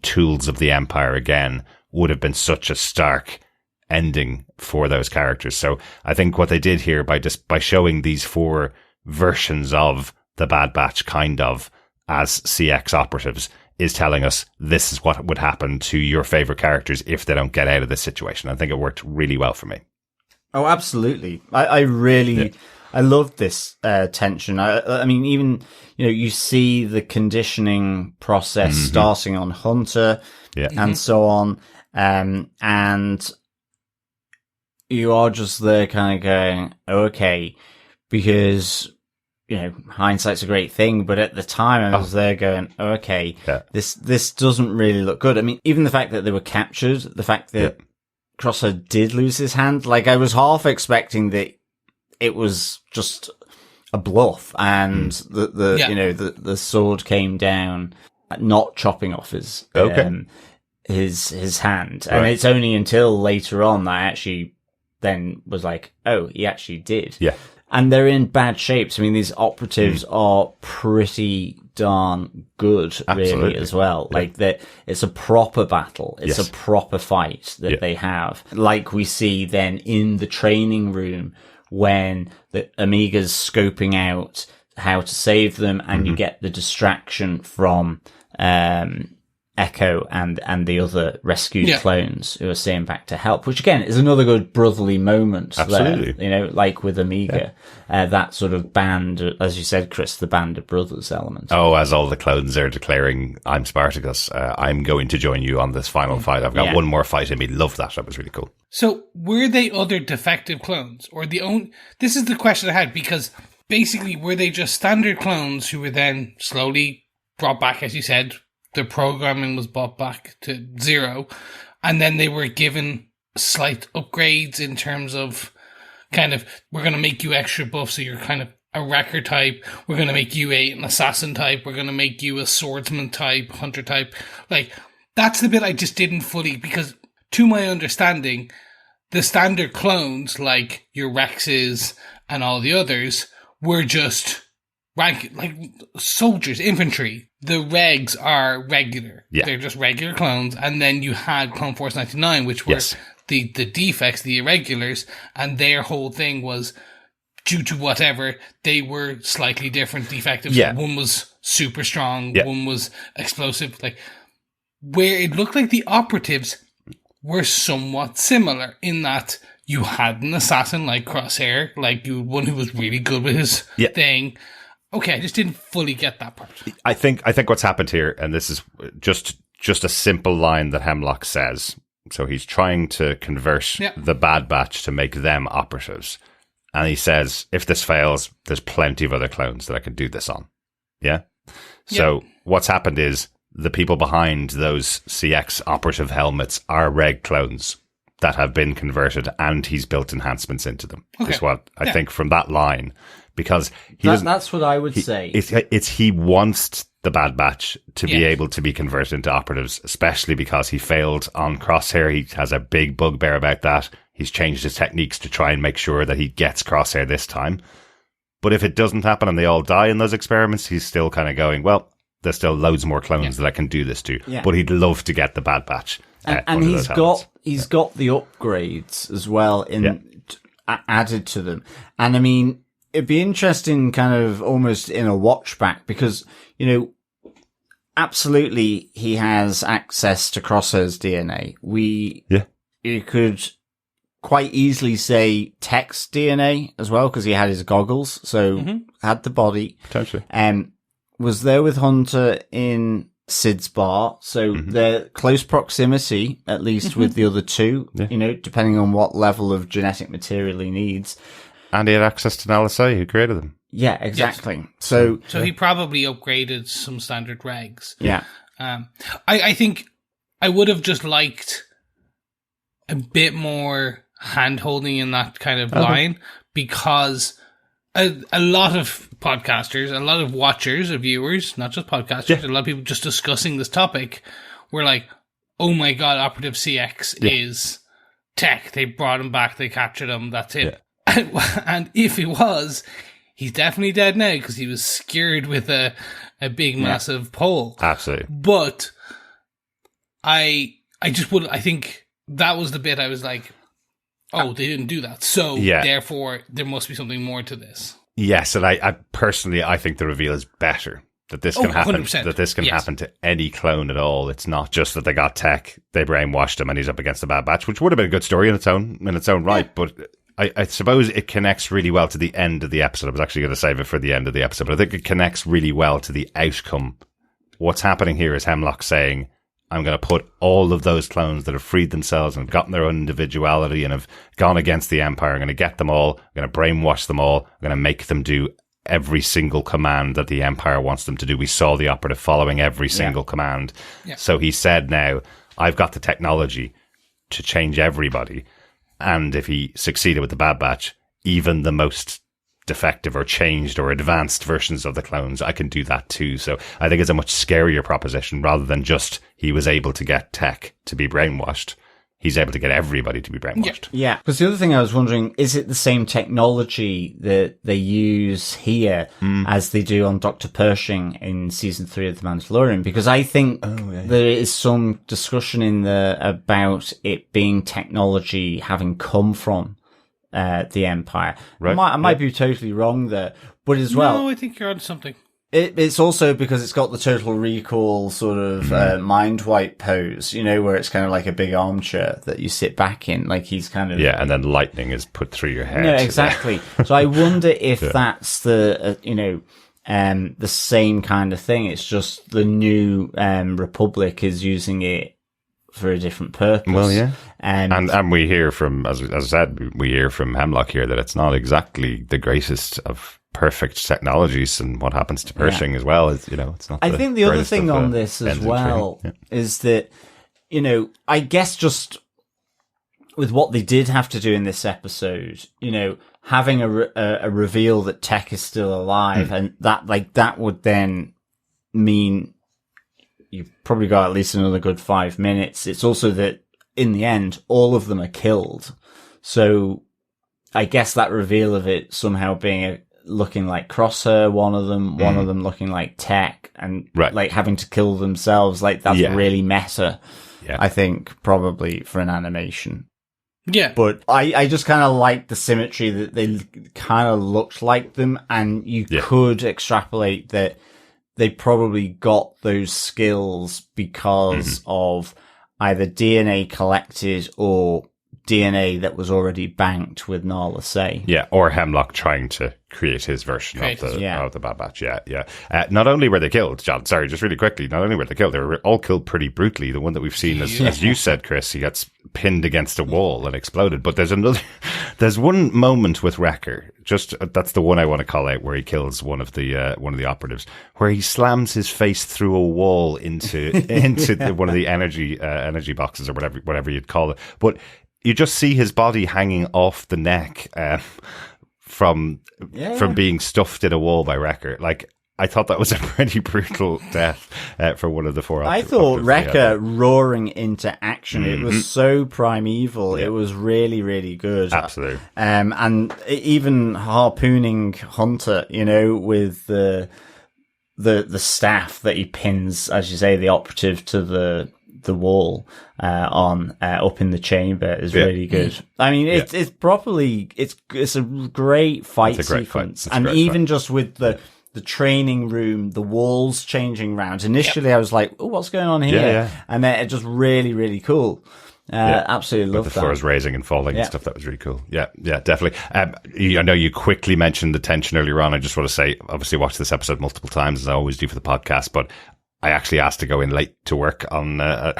tools of the Empire again would have been such a stark ending for those characters. So I think what they did here by showing these 4 versions of the Bad Batch kind of as CX operatives is telling us this is what would happen to your favorite characters if they don't get out of this situation. I think it worked really well for me. Oh, absolutely. I really, I loved this tension. I mean, even, you know, you see the conditioning process starting on Hunter and so on. And you are just there kind of going, okay, because hindsight's a great thing, but at the time I was there going, okay, this doesn't really look good. I mean, even the fact that they were captured, the fact that Crosshair did lose his hand, like I was half expecting that it was just a bluff and the sword came down, not chopping off his hand. Right. And it's only until later on that I actually then was like, oh, he actually did. Yeah. And they're in bad shapes. I mean, these operatives are pretty darn good, really, as well. Yeah. Like, it's a proper battle. It's a proper fight that they have. Like we see then in the training room when the Amiga's scoping out how to save them, and you get the distraction from Echo and the other rescued clones who are staying back to help, which again is another good brotherly moment. Absolutely. There, like with Amiga, that sort of band, as you said, Chris, the band of brothers element. Oh, as all the clones are declaring, I'm Spartacus, I'm going to join you on this final fight. I've got one more fight in me. Love that. That was really cool. So were they other defective clones, or this is the question I had, because basically were they just standard clones who were then slowly brought back, as you said, the programming was brought back to 0, and then they were given slight upgrades in terms of kind of, we're going to make you extra buff, so you're kind of a wrecker type, we're going to make you an assassin type, we're going to make you a swordsman type, hunter type. Like, that's the bit I just didn't fully, because to my understanding, the standard clones, like your Rexes and all the others, were just rank, like soldiers, infantry. The regs are regular. Yeah. They're just regular clones. And then you had Clone Force 99, which were the defects, the irregulars, and their whole thing was, due to whatever, they were slightly different, defective. Yeah. One was super strong, one was explosive. Like, where it looked like the operatives were somewhat similar in that you had an assassin like Crosshair, like you one who was really good with his thing. Okay, I just didn't fully get that part. I think what's happened here, and this is just a simple line that Hemlock says. So he's trying to convert the Bad Batch to make them operatives. And he says, if this fails, there's plenty of other clones that I can do this on. Yeah? So what's happened is the people behind those CX operative helmets are reg clones that have been converted, and he's built enhancements into them. Okay. Is what I think from that line. Because that's what I would say. He wants the Bad Batch to be able to be converted into operatives, especially because he failed on Crosshair. He has a big bugbear about that. He's changed his techniques to try and make sure that he gets Crosshair this time. But if it doesn't happen and they all die in those experiments, he's still kind of going, well, there's still loads more clones that I can do this to. Yeah. But he'd love to get the Bad Batch. And he's got the upgrades as well added to them. And I mean, it'd be interesting kind of almost in a watch back because, absolutely he has access to Crosshair's DNA. You could quite easily say Tech's DNA as well because he had his goggles, so had the body. Potentially. Was there with Hunter in Sid's bar, so they're close proximity, at least with the other two, depending on what level of genetic material he needs. And he had access to LSA, who created them. Yeah, exactly. Yes. So he probably upgraded some standard regs. Yeah. I think I would have just liked a bit more hand-holding in that kind of line, because a lot of podcasters, a lot of watchers, of viewers, not just podcasters, a lot of people just discussing this topic were like, oh my god, Operative CX is Tech. They brought him back, they captured him, that's it. Yeah. And if he was, he's definitely dead now because he was skewered with a big, massive pole. Absolutely. But I think that was the bit I was like, oh, they didn't do that. So therefore, there must be something more to this. Yes, and I personally, I think the reveal is better. That this can happen. 100%. That this can happen to any clone at all. It's not just that they got Tech, they brainwashed him, and he's up against the Bad Batch, which would have been a good story in its own right. But I suppose it connects really well to the end of the episode. I was actually going to save it for the end of the episode, but I think it connects really well to the outcome. What's happening here is Hemlock saying, I'm going to put all of those clones that have freed themselves and have gotten their own individuality and have gone against the Empire. I'm going to get them all. I'm going to brainwash them all. I'm going to make them do every single command that the Empire wants them to do. We saw the operative following every single command. Yeah. So he said, now, I've got the technology to change everybody. And if he succeeded with the Bad Batch, even the most defective or changed or advanced versions of the clones, I can do that too. So I think it's a much scarier proposition rather than just he was able to get tech to be brainwashed. He's able to get everybody to be brainwashed. Yeah. Because the other thing I was wondering, is it the same technology that they use here as they do on Dr. Pershing in season 3 of The Mandalorian? Because I think there is some discussion in there about it being technology having come from the Empire. Right. I might be totally wrong there, but as well. No, I think you're on something. It's also because it's got the Total Recall sort of mind wipe pose, where it's kind of like a big armchair that you sit back in, like he's kind of... Yeah, and then lightning is put through your head. No, exactly. So I wonder if that's the, the same kind of thing. It's just the new Republic is using it for a different purpose. Well, yeah. And we hear from, as I said, we hear from Hemlock here that it's not exactly the greatest of perfect technologies, and what happens to Pershing as well is, it's not. I think the other thing on this as well is that, I guess just with what they did have to do in this episode, having a reveal that Tech is still alive, and that would then mean you've probably got at least another good 5 minutes. It's also that in the end, all of them are killed. So I guess that reveal of it somehow being looking like Crosshair, one of them looking like Tech, and like having to kill themselves, like that's really meta. Yeah. I think probably for an animation. Yeah. But I just kind of like the symmetry that they kind of looked like them, and you could extrapolate that they probably got those skills because of either DNA collected or DNA that was already banked with Nala Se. Yeah, or Hemlock trying to create his version of the Bad Batch. Yeah. Not only were they killed, John, sorry, just really quickly, not only were they killed, they were all killed pretty brutally. The one that we've seen, as you said, Chris, he gets pinned against a wall and exploded. But there's one moment with Wrecker, that's the one I want to call out, where he kills one of the operatives, where he slams his face through a wall into one of the energy boxes, or whatever you'd call it. But you just see his body hanging off the neck from being stuffed in a wall by Wrecker. Like, I thought that was a pretty brutal death for one of the four. I thought Wrecker roaring into action. It was so primeval. Yeah. It was really, really good. Absolutely. And even harpooning Hunter, with the staff that he pins, as you say, the operative to the wall up in the chamber is really good. I mean, it's properly it's a great fight sequence, and even just with the training room, the walls changing round. Initially, I was like, "Oh, what's going on here?" And then it just really, really cool. Absolutely love that. The floors raising and falling and stuff. That was really cool. Yeah, definitely. I know you quickly mentioned the tension earlier on. I just want to say, obviously, watched this episode multiple times, as I always do for the podcast, but I actually asked to go in late to work on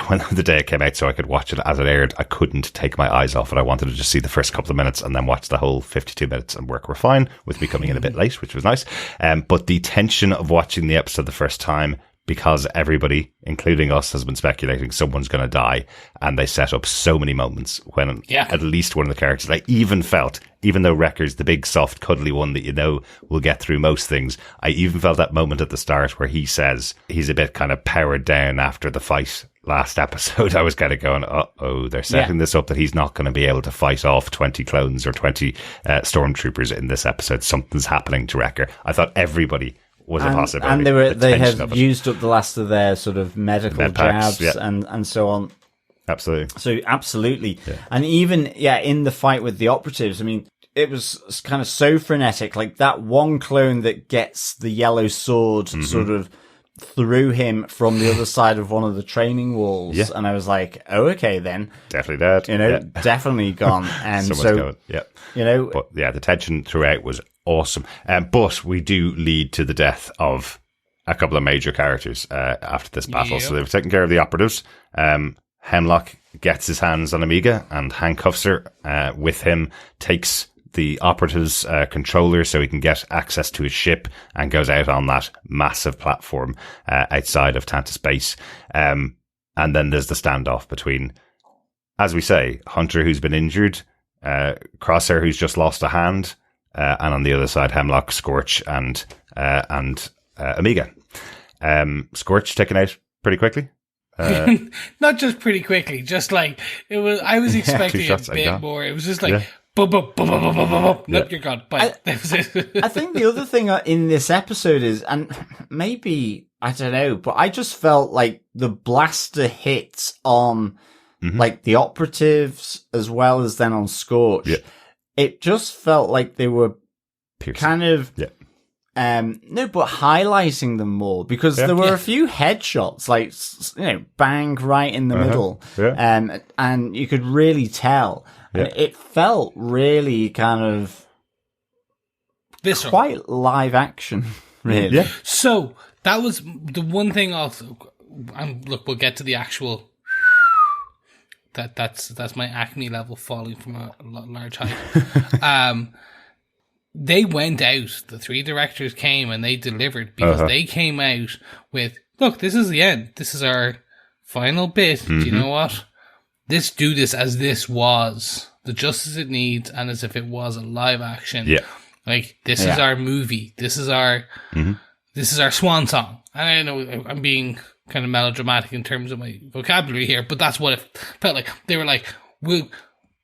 when the day it came out so I could watch it as it aired. I couldn't take my eyes off it. I wanted to just see the first couple of minutes and then watch the whole 52 minutes, and work were fine with me coming in a bit late, which was nice. But the tension of watching the episode the first time, because everybody, including us, has been speculating someone's going to die, and they set up so many moments when at least one of the characters, I even felt, even though Wrecker's the big, soft, cuddly one that will get through most things, I even felt that moment at the start where he says he's a bit kind of powered down after the fight last episode. I was kind of going, they're setting this up that he's not going to be able to fight off 20 clones or 20 stormtroopers in this episode. Something's happening to Wrecker. I thought everybody was a possibility. And they have used up the last of their sort of medical jabs and so on. Absolutely. So absolutely. Yeah. And even, in the fight with the operatives, I mean, it was kind of so frenetic. Like that one clone that gets the yellow sword sort of through him from the other side of one of the training walls. Yeah. And I was like, oh, okay, then. Definitely dead. Definitely gone. And someone's going. But the tension throughout was awesome. But we do lead to the death of a couple of major characters after this battle. So they've taken care of the operatives. Hemlock gets his hands on Amiga and handcuffs her with him, takes the operatives controller so he can get access to his ship, and goes out on that massive platform outside of Tantiss base. And then there's the standoff between, as we say, Hunter, who's been injured, Crosshair, who's just lost a hand, and on the other side, Hemlock, Scorch, and Amiga. Scorch taken out pretty quickly. Not just pretty quickly, just like it was. I was expecting a bit more. It was just like, nope, you're gone. Bye. That was it. I think the other thing in this episode is, and maybe I don't know, but I just felt like the blaster hits on like the operatives as well as then on Scorch. Yeah. It just felt like they were kind of. Yeah. No, but highlighting them more, because there were a few headshots, like, bang right in the middle. Yeah. And you could really tell. Yeah. And it felt really kind of visceral. Quite live action, really. Yeah. So that was the one thing and look, we'll get to the actual, that's my acne level falling from a large height. They went out, the three directors came and they delivered, because they came out with, look, this is the end. This is our final bit. Mm-hmm. Do you know what? Do this as this was. The justice it needs, and as if it was a live action. Yeah. Like, this is our movie. This is our swan song. And I know I'm being kind of melodramatic in terms of my vocabulary here, but that's what it felt like. They were like,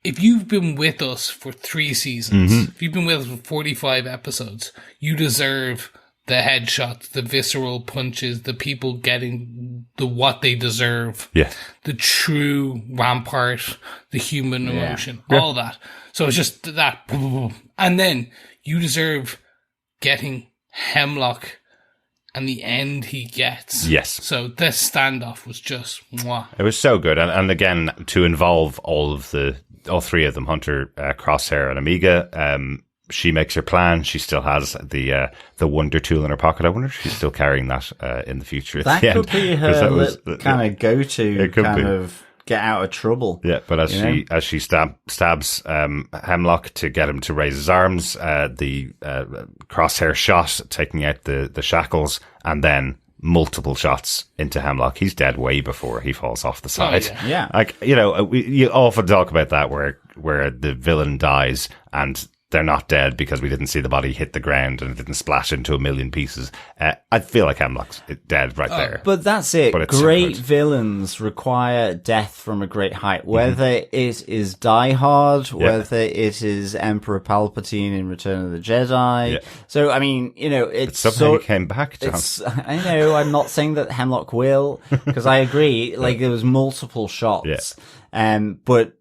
if you've been with us for 3 seasons, if you've been with us for 45 episodes, you deserve the headshots, the visceral punches, the people getting what they deserve, the true rampart, the human emotion, all that. So it's just that. And then you deserve getting Hemlock and the end he gets. Yes. So this standoff was just mwah. It was so good. And again, to involve all three of them, Hunter, Crosshair, and Amiga. She makes her plan. She still has the wonder tool in her pocket. I wonder if she's still carrying that in the future. That could be her kind of go-to kind of get out of trouble. Yeah, but as she stabs Hemlock to get him to raise his arms, the Crosshair shot taking out the shackles, and then multiple shots into Hemlock. He's dead way before he falls off the side. Oh, yeah. Like, you often talk about that where the villain dies and they're not dead because we didn't see the body hit the ground and it didn't splash into a million pieces. I feel like Hemlock's dead right there. But that's it. But great villains require death from a great height. Whether it is Die Hard, whether it is Emperor Palpatine in Return of the Jedi. Yeah. So, I mean, it's somehow he came back, John. I know, I'm not saying that Hemlock will, because I agree, like, there was multiple shots. Yeah. But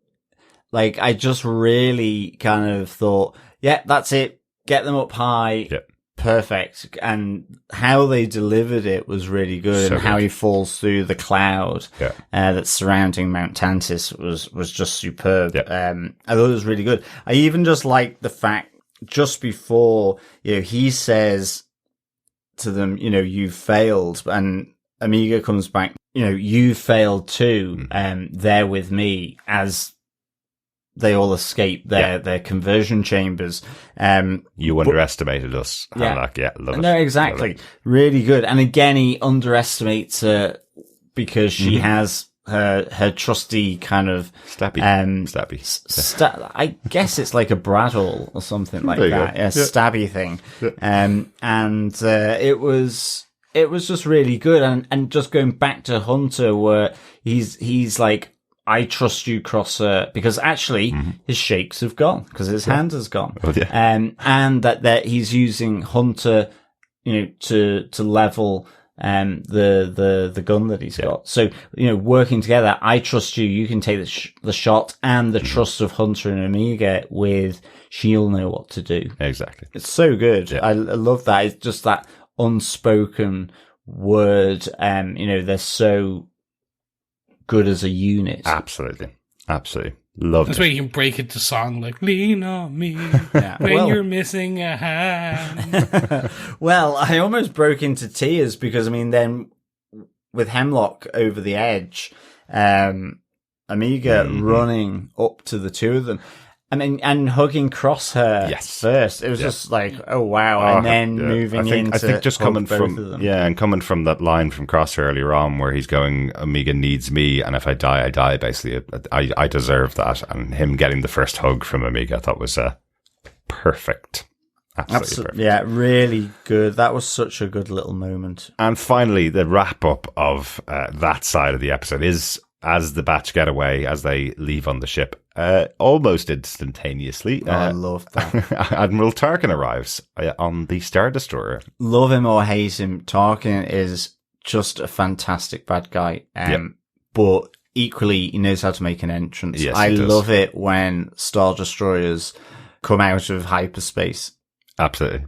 like, I just really kind of thought, that's it. Get them up high. Yep. Perfect. And how they delivered it was really good. And how he falls through the cloud that's surrounding Mount Tantiss was just superb. Yep. I thought it was really good. I even just liked the fact, just before, he says to them, you've failed. And Amiga comes back, you failed too. They're with me, as they all escape their conversion chambers. You underestimated us. Love it. No, exactly. Really good. And again, he underestimates her because she has her trusty kind kind of stabby. I guess it's like a bradawl or something like that. A stabby thing. Yeah. And it was just really good. And just going back to Hunter, where he's like, I trust you, Crosshair, because actually his shakes have gone, because his hand has gone. Oh, yeah. And that he's using Hunter, to level the gun that he's got. So, working together, I trust you, you can take the shot, and the trust of Hunter and Amiga with she'll know what to do. Exactly. It's so good. Yeah. I love that. It's just that unspoken word. They're so good as a unit. Absolutely. Love That's where you can break it to song, like, lean on me when you're missing a hand. Well, I almost broke into tears because, then with Hemlock over the edge, Amiga running up to the two of them, I mean, and hugging Crosshair first. It was just like, oh wow, and then moving into. I think just coming from and coming from that line from Crosshair earlier on, where he's going, Omega needs me, and if I die, I die. Basically, I deserve that, and him getting the first hug from Omega, I thought was perfect. Absolutely perfect. Yeah, really good. That was such a good little moment. And finally, the wrap up of that side of the episode is as the batch get away, as they leave on the ship. Almost instantaneously. I love that. Admiral Tarkin arrives on the Star Destroyer. Love him or hate him, Tarkin is just a fantastic bad guy. But equally, he knows how to make an entrance. Yes, I love it when Star Destroyers come out of hyperspace. Absolutely.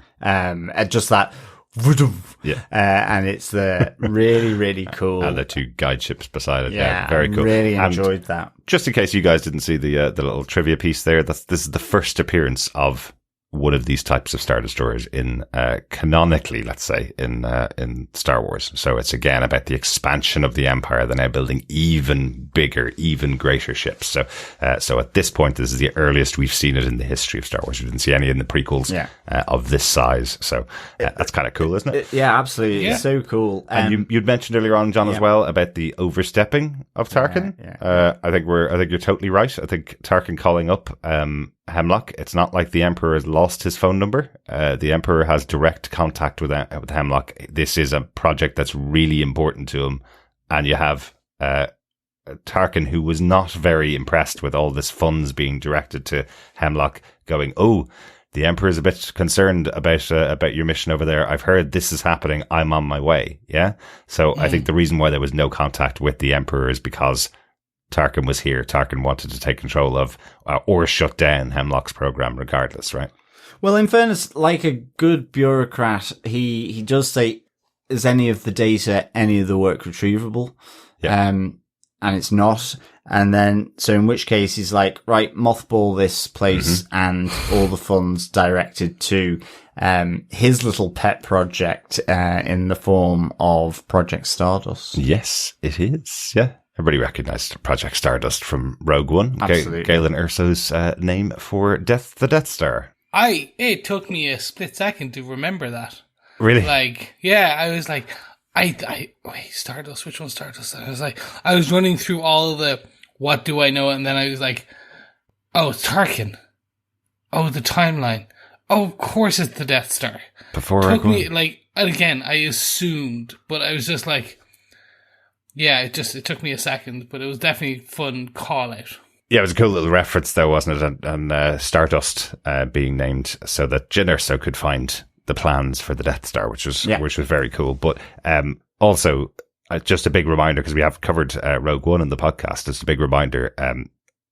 Just that. And it's the really, really cool. And the two guide ships beside it. Yeah, very cool. Really enjoyed that. Just in case you guys didn't see the little trivia piece there, this is the first appearance of one of these types of Star Destroyers in canonically, let's say, in Star Wars. So it's again about the expansion of the Empire. They're now building even bigger, even greater ships. So at this point, this is the earliest we've seen it in the history of Star Wars. We didn't see any in the prequels of this size. So that's kind of cool, isn't it? Yeah, absolutely. Yeah. It's so cool. And you'd mentioned earlier on, John, as well, about the overstepping of Tarkin. I think you're totally right. I think Tarkin calling up Hemlock, it's not like the Emperor has lost his phone number. The Emperor has direct contact with Hemlock. This is a project that's really important to him. And you have Tarkin, who was not very impressed with all this funds being directed to Hemlock, going, oh, the Emperor is a bit concerned about your mission over there. I've heard this is happening. I'm on my way. Yeah. So I think the reason why there was no contact with the Emperor is because Tarkin was here. Tarkin wanted to take control of or shut down Hemlock's program regardless, right? Well, in fairness, like a good bureaucrat, he does say, is any of the data, any of the work retrievable? Yeah. And it's not. And then, so in which case he's like, right, mothball this place and all the funds directed to his little pet project in the form of Project Stardust. Yes, it is. Yeah. Everybody recognised Project Stardust from Rogue One. Absolutely. Galen Erso's name for the Death Star. It took me a split second to remember that. Really? Like, yeah, I was like, wait, Stardust, which one's Stardust? I was running through all the, what do I know? And then I was like, oh, it's Tarkin. Oh, the timeline. Oh, of course it's the Death Star. Before Took me, like, again, I assumed, but I was just like, yeah, it took me a second, but it was definitely fun call out. Yeah, it was a cool little reference though, wasn't it? And Stardust being named so that Jyn Erso could find the plans for the Death Star, which was very cool. But also, just a big reminder, because we have covered Rogue One in the podcast, just a big reminder,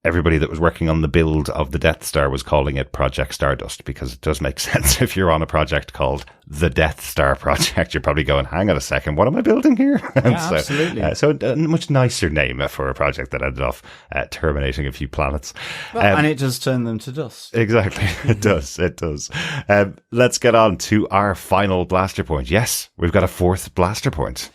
everybody that was working on the build of the Death Star was calling it Project Stardust, because it does make sense. If you're on a project called the Death Star Project, you're probably going, hang on a second, what am I building here? Absolutely. So a much nicer name for a project that ended off terminating a few planets. Well, and it does turn them to dust. Exactly. It does. Let's get on to our final blaster point. Yes, we've got a fourth blaster point.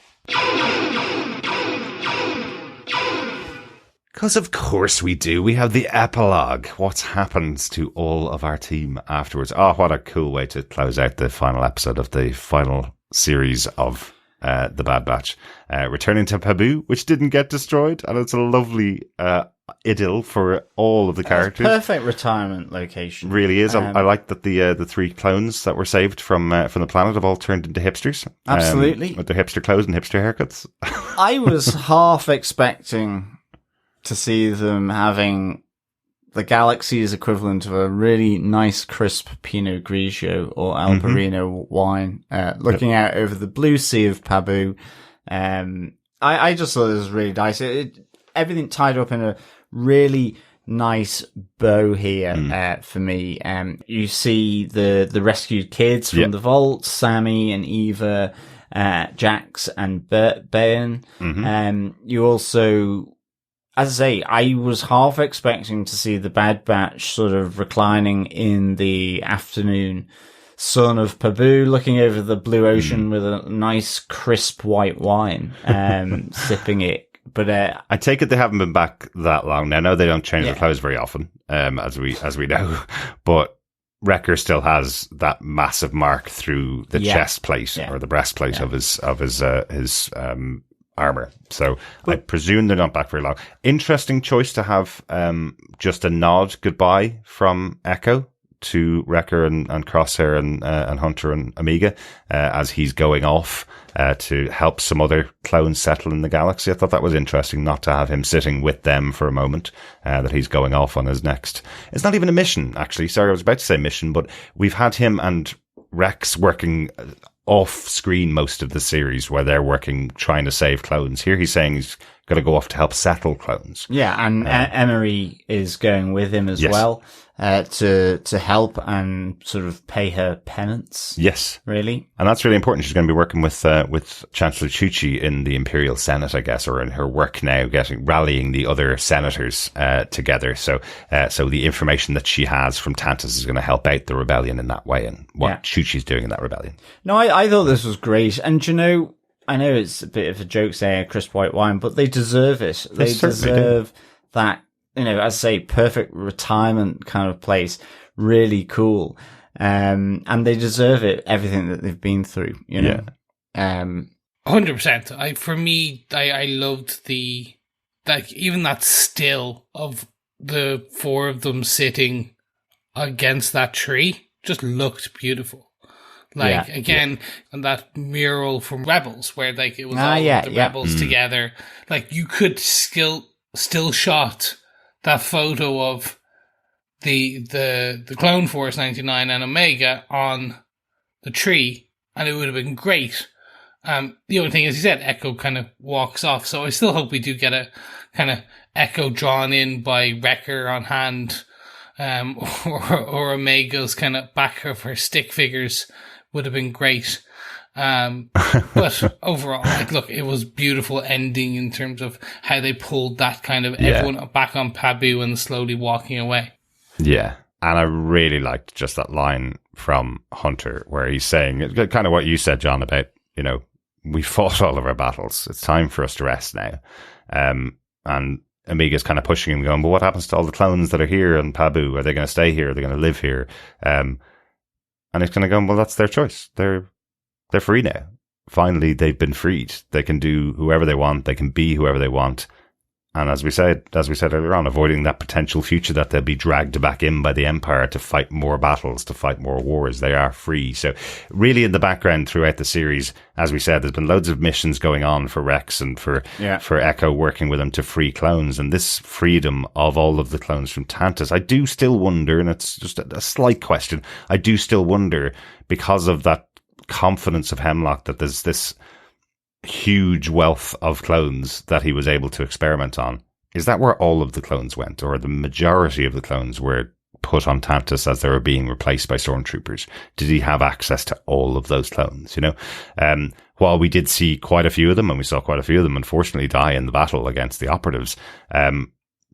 Because of course we do. We have the epilogue. What happens to all of our team afterwards? Oh, what a cool way to close out the final episode of the final series of The Bad Batch. Returning to Pabu, which didn't get destroyed. And it's a lovely idyll for all of the characters. Perfect retirement location. Really is. I like that the three clones that were saved from the planet have all turned into hipsters. Absolutely. With their hipster clothes and hipster haircuts. I was half expecting to see them having the galaxy's equivalent of a really nice, crisp Pinot Grigio or Albarino wine, looking out over the blue sea of Pabu. I just thought it was really nice. Everything tied up in a really nice bow here, for me. You see the rescued kids from the vault, Sammy and Eva, Jax and Bayan. You also, as I say, I was half expecting to see the Bad Batch sort of reclining in the afternoon sun of Pabu, looking over the blue ocean with a nice crisp white wine, sipping it. But I take it they haven't been back that long. Now, I know they don't change their clothes very often, as we know, but Wrecker still has that massive mark through the chest plate or the breastplate of his armor. So I presume they're not back very long. Interesting choice to have just a nod goodbye from Echo to Wrecker and Crosshair and Hunter and Omega as he's going off to help some other clones settle in the galaxy. I thought that was interesting, not to have him sitting with them for a moment, that he's going off on his next... It's not even a mission, actually. Sorry, I was about to say mission, but we've had him and Rex working off screen most of the series where they're working trying to save clones. Here he's saying he's got to go off to help settle clones. Yeah, and Emery is going with him as well to help and sort of pay her penance. Yes, really, and that's really important. She's going to be working with Chancellor Chuchi in the Imperial Senate, I guess, or in her work now, rallying the other senators together. So the information that she has from Tantiss is going to help out the rebellion in that way, and what Chuchi's doing in that rebellion. No, I thought this was great, and you know, I know it's a bit of a joke saying crisp white wine, but they deserve it. They deserve that, you know, as I say, perfect retirement kind of place. Really cool. And they deserve it, everything that they've been through, you know. 100%. For me, I loved even that still of the four of them sitting against that tree just looked beautiful. And that mural from Rebels, where it was all the Rebels together. You could still shot that photo of the Clone Force 99 and Omega on the tree, and it would have been great. The only thing is, he said Echo kind of walks off, so I still hope we do get a kind of Echo drawn in by Wrecker on hand, or Omega's kind of back of her stick figures. Would have been great. But overall, look, it was beautiful ending in terms of how they pulled that kind of everyone back on Pabu and slowly walking away. Yeah. And I really liked just that line from Hunter where he's saying kind of what you said, John, about, you know, we fought all of our battles. It's time for us to rest now. And Omega's kind of pushing him, going, but what happens to all the clones that are here on Pabu? Are they going to stay here? Are they going to live here? And it's kind of going, well, that's their choice. They're free now. Finally, they've been freed. They can do whoever they want. They can be whoever they want. And as we said earlier on, avoiding that potential future that they'll be dragged back in by the Empire to fight more battles, to fight more wars. They are free. So really in the background throughout the series, as we said, there's been loads of missions going on for Rex and for Echo working with them to free clones. And this freedom of all of the clones from Tantiss, I do still wonder, and it's just a slight question, I do still wonder, because of that confidence of Hemlock, that there's this huge wealth of clones that he was able to experiment on. Is that where all of the clones went, or the majority of the clones were put on Tantiss as they were being replaced by stormtroopers? Did he have access to all of those clones? You know, while we did see quite a few of them, and we saw quite a few of them unfortunately die in the battle against the operatives,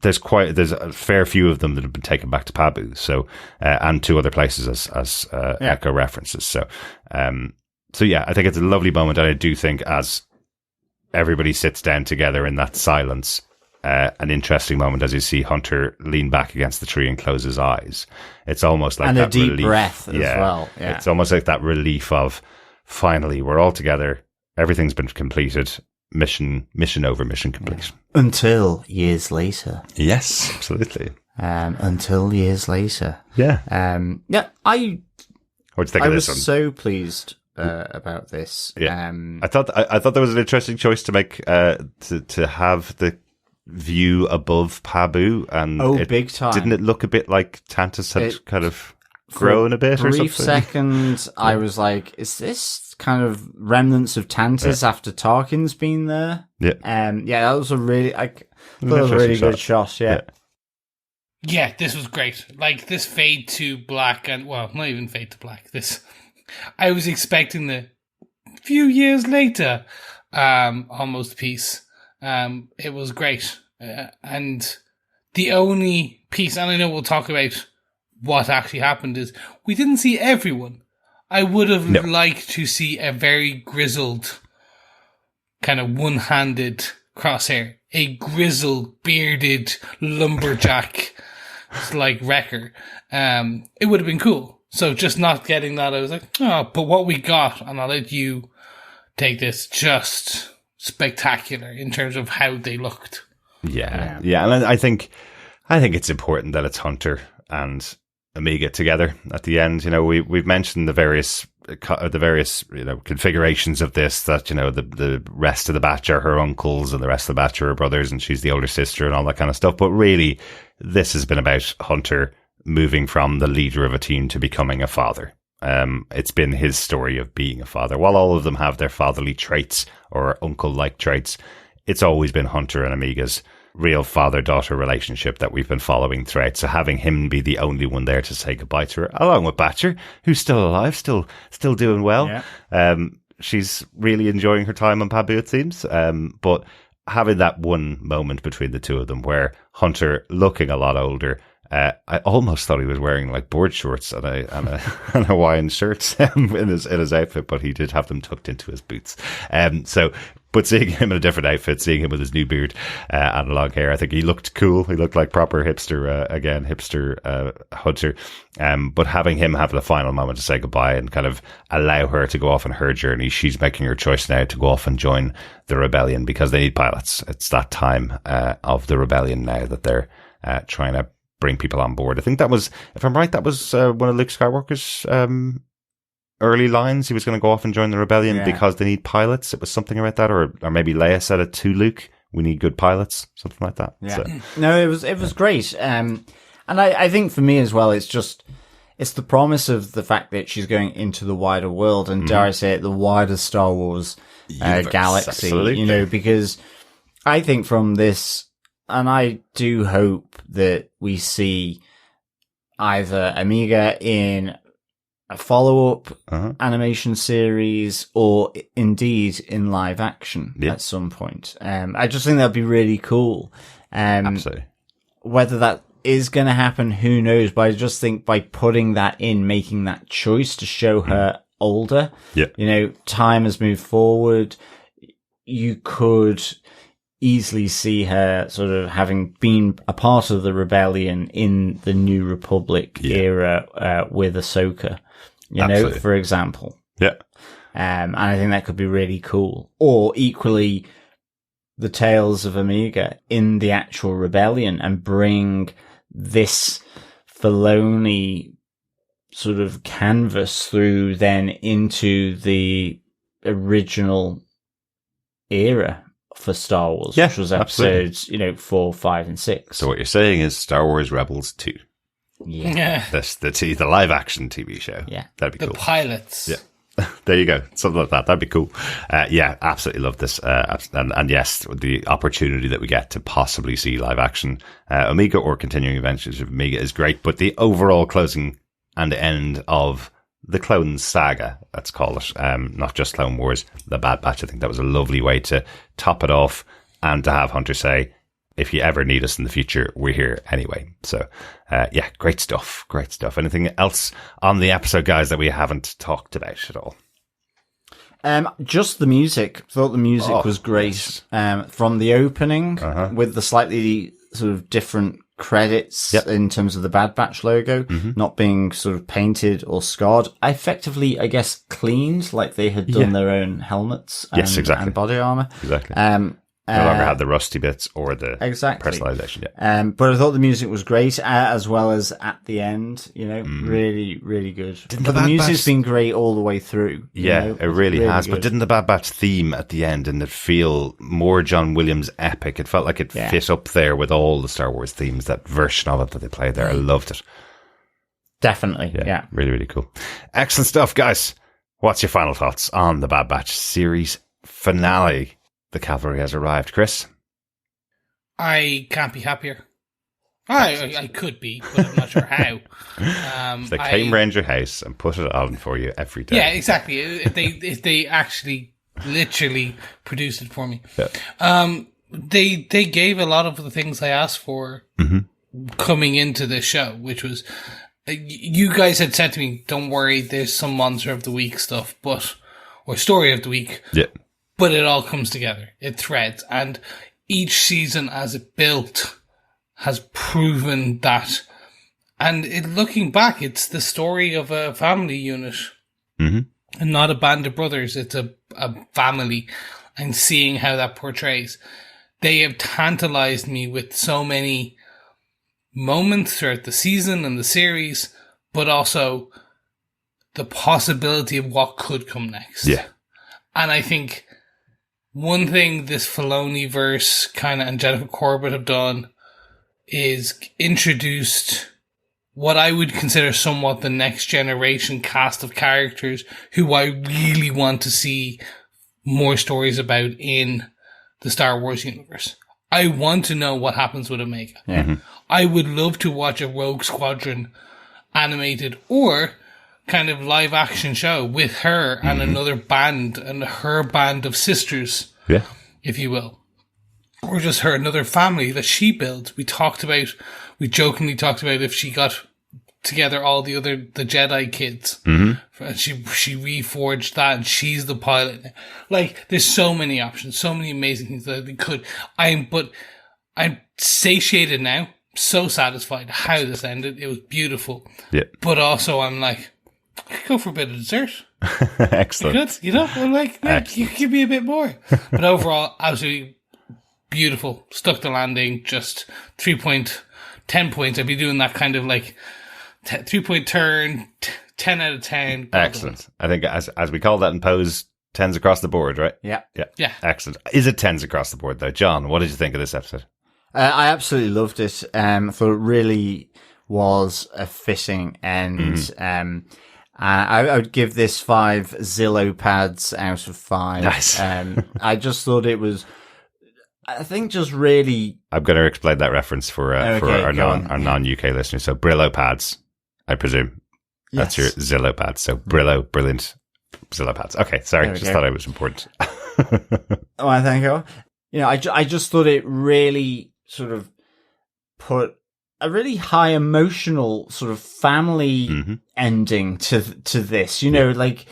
there's a fair few of them that have been taken back to Pabu, so and to other places as Echo references. So yeah, I think it's a lovely moment, and I do think as everybody sits down together in that silence, an interesting moment as you see Hunter lean back against the tree and close his eyes. It's almost like and that a deep relief. breath as well. Yeah. It's almost like that relief of finally we're all together, everything's been completed, mission over, mission complete. Until years later. Yes, absolutely. Until years later. Yeah. What do you think of this one? I was so pleased about this. Yeah. I thought there was an interesting choice to make, to have the view above Pabu, and big time. Didn't it look a bit like Tantiss had kind of grown a bit or something? Brief second, I was like, is this kind of remnants of Tantiss after Tarkin's been there? Yeah. That was a really, good shot. Yeah, this was great. This fade to black, and well, not even fade to black. This, I was expecting the few years later, almost piece. It was great, and the only piece, and I know we'll talk about what actually happened, is we didn't see everyone. I would have liked to see a very grizzled, kind of one-handed Crosshair, a grizzled, bearded lumberjack like wrecker, it would have been cool. So just not getting that, I was like, oh, but what we got, and I'll let you take this, just spectacular in terms of how they looked. Yeah. And I think it's important that it's Hunter and Omega together at the end. You know, we've mentioned the various configurations of this, that, you know, the rest of the batch are her uncles and the rest of the batch are her brothers and she's the older sister and all that kind of stuff. But really, this has been about Hunter moving from the leader of a team to becoming a father. It's been his story of being a father. While all of them have their fatherly traits or uncle-like traits, it's always been Hunter and Omega's real father-daughter relationship that we've been following throughout. So having him be the only one there to say goodbye to her, along with Batcher, who's still alive, still doing well. Yeah. She's really enjoying her time on Pabu, it seems. But having that one moment between the two of them where Hunter, looking a lot older, I almost thought he was wearing like board shorts and a Hawaiian shirt in his outfit, but he did have them tucked into his boots. But seeing him in a different outfit, seeing him with his new beard and long hair, I think he looked cool. He looked like proper hipster, Hunter. But having him have the final moment to say goodbye and kind of allow her to go off on her journey, she's making her choice now to go off and join the rebellion because they need pilots. It's that time of the rebellion now that they're trying to bring people on board. I think that was, if I'm right, that was one of Luke Skywalker's early lines. He was going to go off and join the rebellion because they need pilots. It was something about that, or maybe Leia said it to Luke, we need good pilots, something like that. Yeah. So. No, it was great. And I think for me as well, it's the promise of the fact that she's going into the wider world, and dare I say it, the wider Star Wars galaxy. Absolutely. You know, because I think from this, and I do hope that we see either Omega in a follow-up animation series or indeed in live action at some point. I just think that'd be really cool. Absolutely. Whether that is going to happen, who knows? But I just think by putting that in, making that choice to show her older, you know, time has moved forward. You could easily see her sort of having been a part of the rebellion in the New Republic era with Ahsoka, you know, for example. Yeah. And I think that could be really cool. Or equally, the tales of Omega in the actual rebellion and bring this Filoni sort of canvas through then into the original era for Star Wars, which was episodes, you know, 4, 5, and 6. So what you're saying is Star Wars Rebels 2. Yeah. The live action TV show. Yeah. That'd be cool. The pilots. Yeah. There you go. Something like that. That'd be cool. Yeah, absolutely love this. And yes, the opportunity that we get to possibly see live action Omega or continuing adventures of Omega is great. But the overall closing and end of the Clone Saga, let's call it, not just Clone Wars, the Bad Batch. I think that was a lovely way to top it off and to have Hunter say, if you ever need us in the future, we're here anyway. So, yeah, great stuff. Great stuff. Anything else on the episode, guys, that we haven't talked about at all? Just the music. Thought the music was great. From the opening with the slightly sort of different credits in terms of the Bad Batch logo not being sort of painted or scarred. Effectively, I guess, cleaned, like they had done their own helmets and body armor. Exactly. No longer had the rusty bits or the personalization. But I thought the music was great, as well as at the end, you know, really, really good. But the music's been great all the way through. Yeah, you know? it really has. Good. But didn't the Bad Batch theme at the end, didn't it feel more John Williams epic? It felt like it fit up there with all the Star Wars themes, that version of it that they played there. I loved it. Definitely, yeah. Really, really cool. Excellent stuff, guys. What's your final thoughts on the Bad Batch series finale? The Cavalry Has Arrived. Chris? I can't be happier. I could be, but I'm not sure how. They came round your house and put it on for you every day. Yeah, exactly. If they actually literally produced it for me. Yeah. They gave a lot of the things I asked for coming into the show, which was, you guys had said to me, don't worry, there's some Monster of the Week stuff, or Story of the Week. Yeah. but it all comes together. It threads. And each season as it built has proven that. And looking back, it's the story of a family unit. And not a band of brothers. It's a family. And seeing how that portrays. They have tantalized me with so many moments throughout the season and the series, but also the possibility of what could come next. Yeah. And I think one thing this Filoni verse kind of and Jennifer Corbett have done is introduced what I would consider somewhat the next generation cast of characters who I really want to see more stories about in the Star Wars universe. I want to know what happens with Omega. Yeah. I would love to watch a Rogue Squadron animated or kind of live action show with her and another band and her band of sisters, if you will. Or just her, another family that she built. We jokingly talked about if she got together all the Jedi kids. And she reforged that and she's the pilot. Like, there's so many options, so many amazing things that we could. I'm satiated now, so satisfied how this ended. It was beautiful. Yeah. But also I'm like, I could go for a bit of dessert. Excellent. You know, I'm like, you give me a bit more. But overall, absolutely beautiful. Stuck the landing, just 10 points. I'd be doing that kind of like 3-point turn, 10 out of 10. Excellent. I think as we call that in Pose, 10s across the board, right? Yeah. Excellent. Is it 10s across the board though? John, what did you think of this episode? I absolutely loved it. I thought it really was a fitting end. I would give this 5 Zillo pads out of 5. Nice. I just thought it was, I think, just really. I'm going to explain that reference for our non-UK listeners. So Brillo pads, I presume. That's your Zillo pads. So Brillo, brilliant Zillo pads. Okay, sorry, thought it was important. Oh, thank you. You know, I just thought it really sort of put a really high emotional sort of family ending to this. You know, like,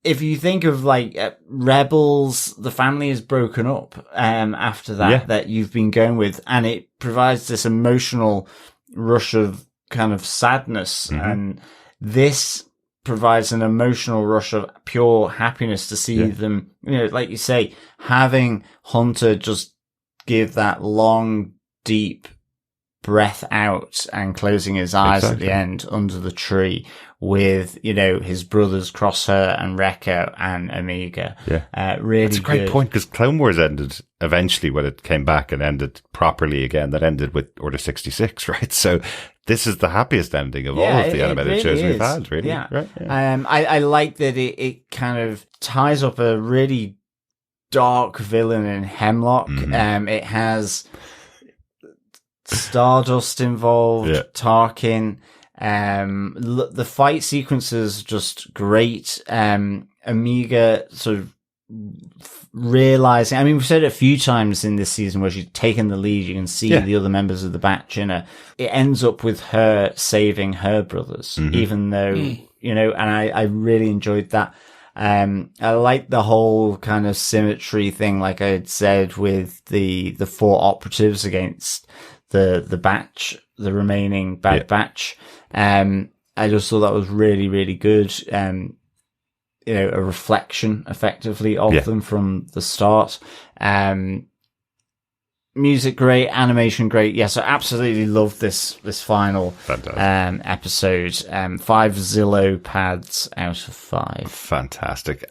if you think of like Rebels, the family is broken up after that you've been going with, and it provides this emotional rush of kind of sadness, and this provides an emotional rush of pure happiness to see them, you know, like you say, having Hunter just give that long, deep breath out and closing his eyes at the end under the tree with, you know, his brothers Crosshair and Wrecker and Omega. Really It's a great point, because Clone Wars ended eventually when it came back and ended properly again. That ended with Order 66, right? So this is the happiest ending of all of the animated really shows we've had, really. Right? I like that it kind of ties up a really dark villain in Hemlock. It has Stardust involved, Tarkin. The fight sequences just great. Omega sort of realizing, I mean, we've said it a few times in this season where she's taken the lead. You can see the other members of the batch in her. It ends up with her saving her brothers, even though, you know, and I really enjoyed that. I like the whole kind of symmetry thing, like I had said, with the 4 operatives against the batch, the remaining bad batch. I just thought that was really, really good. You know, a reflection effectively of them from the start. Music great, animation great. Yes, I absolutely loved this final episode. 5 Zillo pads out of 5. Fantastic.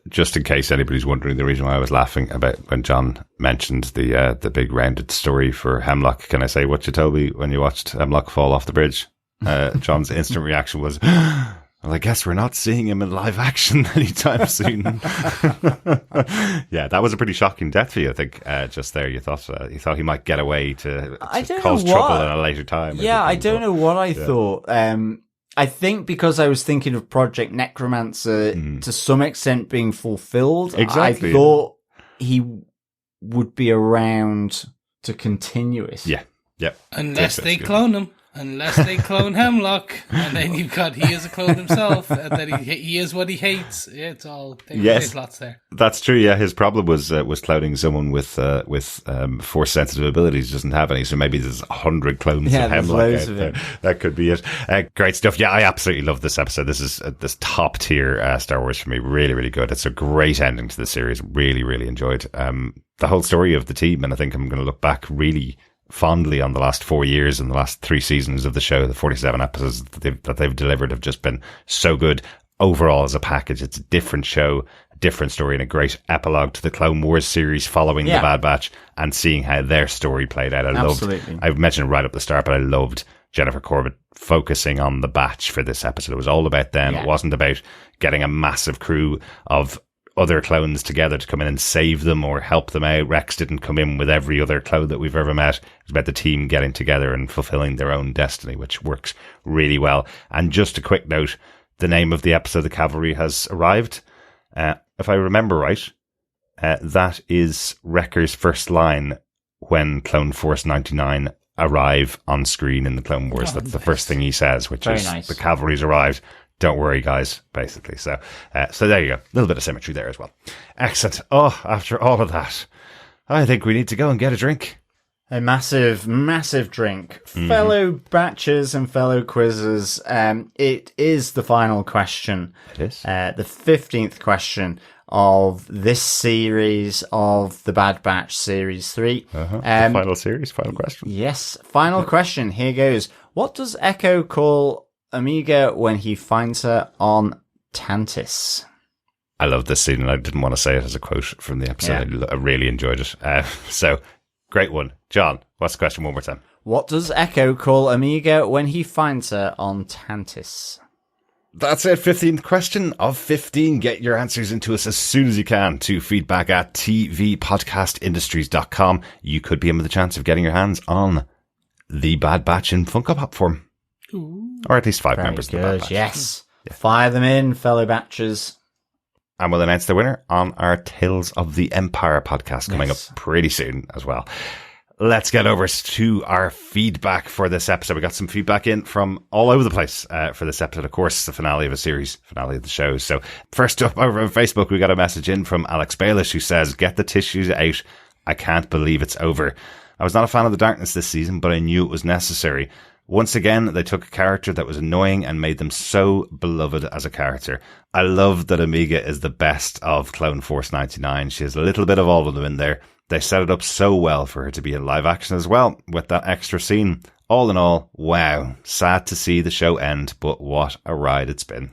Just in case anybody's wondering, the reason why I was laughing about when John mentioned the big rounded story for Hemlock, can I say what you told me when you watched Hemlock fall off the bridge? John's instant reaction was, well, I guess we're not seeing him in live action anytime soon. Yeah, that was a pretty shocking death for you, I think, just there. You thought he might get away to cause trouble in a later time. Yeah, I don't know what I thought. I think because I was thinking of Project Necromancer to some extent being fulfilled. Exactly. I thought he would be around to continue it. Yeah. Unless they clone him. Unless they clone Hemlock, and then you've got he is a clone himself, and then he is what he hates. It's all there's lots there. That's true. Yeah, his problem was cloning someone with force sensitive abilities. He doesn't have any, so maybe there's 100 clones of Hemlock out there. That could be it. Great stuff. Yeah, I absolutely love this episode. This is this top tier Star Wars for me. Really, really good. It's a great ending to the series. Really, really enjoyed the whole story of the team, and I think I'm going to look back really fondly on the last 4 years and the last 3 seasons of the show. The 47 episodes that they've delivered have just been so good. Overall, as a package, it's a different show, a different story, and a great epilogue to the Clone Wars series following the Bad Batch and seeing how their story played out. I mentioned it right up the start, but I loved Jennifer Corbett focusing on the Batch for this episode. It was all about them. It wasn't about getting a massive crew of other clones together to come in and save them or help them out. Rex didn't come in with every other clone that we've ever met. It was about the team getting together and fulfilling their own destiny, which works really well. And just a quick note, the name of the episode, The Cavalry Has Arrived. If I remember right, that is Wrecker's first line when Clone Force 99 arrive on screen in the Clone Wars. That's the first thing he says, which is nice. The Cavalry's arrived. Don't worry, guys, basically. So there you go. A little bit of symmetry there as well. Excellent. Oh, after all of that, I think we need to go and get a drink. A massive, massive drink. Fellow batchers and fellow quizzers, it is the final question. It is. The 15th question of this series of the Bad Batch Series 3. The final series, final question. Yes, final question. Here goes. What does Echo call Omega when he finds her on Tantiss? I love this scene, and I didn't want to say it as a quote from the episode. Yeah. I really enjoyed it. So, great one. John, what's the question one more time? What does Echo call Omega when he finds her on Tantiss? That's it. 15th question of 15. Get your answers into us as soon as you can to feedback at tvpodcastindustries.com. You could be in with a chance of getting your hands on the Bad Batch in Funko Pop form. Ooh. Or at least 5 Very members good, of the Bad Batch. Yes. Yeah. Fire them in, fellow batchers. And we'll announce the winner on our Tales of the Empire podcast coming up pretty soon as well. Let's get over to our feedback for this episode. We got some feedback in from all over the place for this episode. Of course, the finale of a series, finale of the show. So first up over on Facebook, we got a message in from Alex Baelish who says, "Get the tissues out. I can't believe it's over. I was not a fan of the darkness this season, but I knew it was necessary. Once again, they took a character that was annoying and made them so beloved as a character. I love that Omega is the best of Clone Force 99. She has a little bit of all of them in there. They set it up so well for her to be in live action as well, with that extra scene. All in all, wow. Sad to see the show end, but what a ride it's been."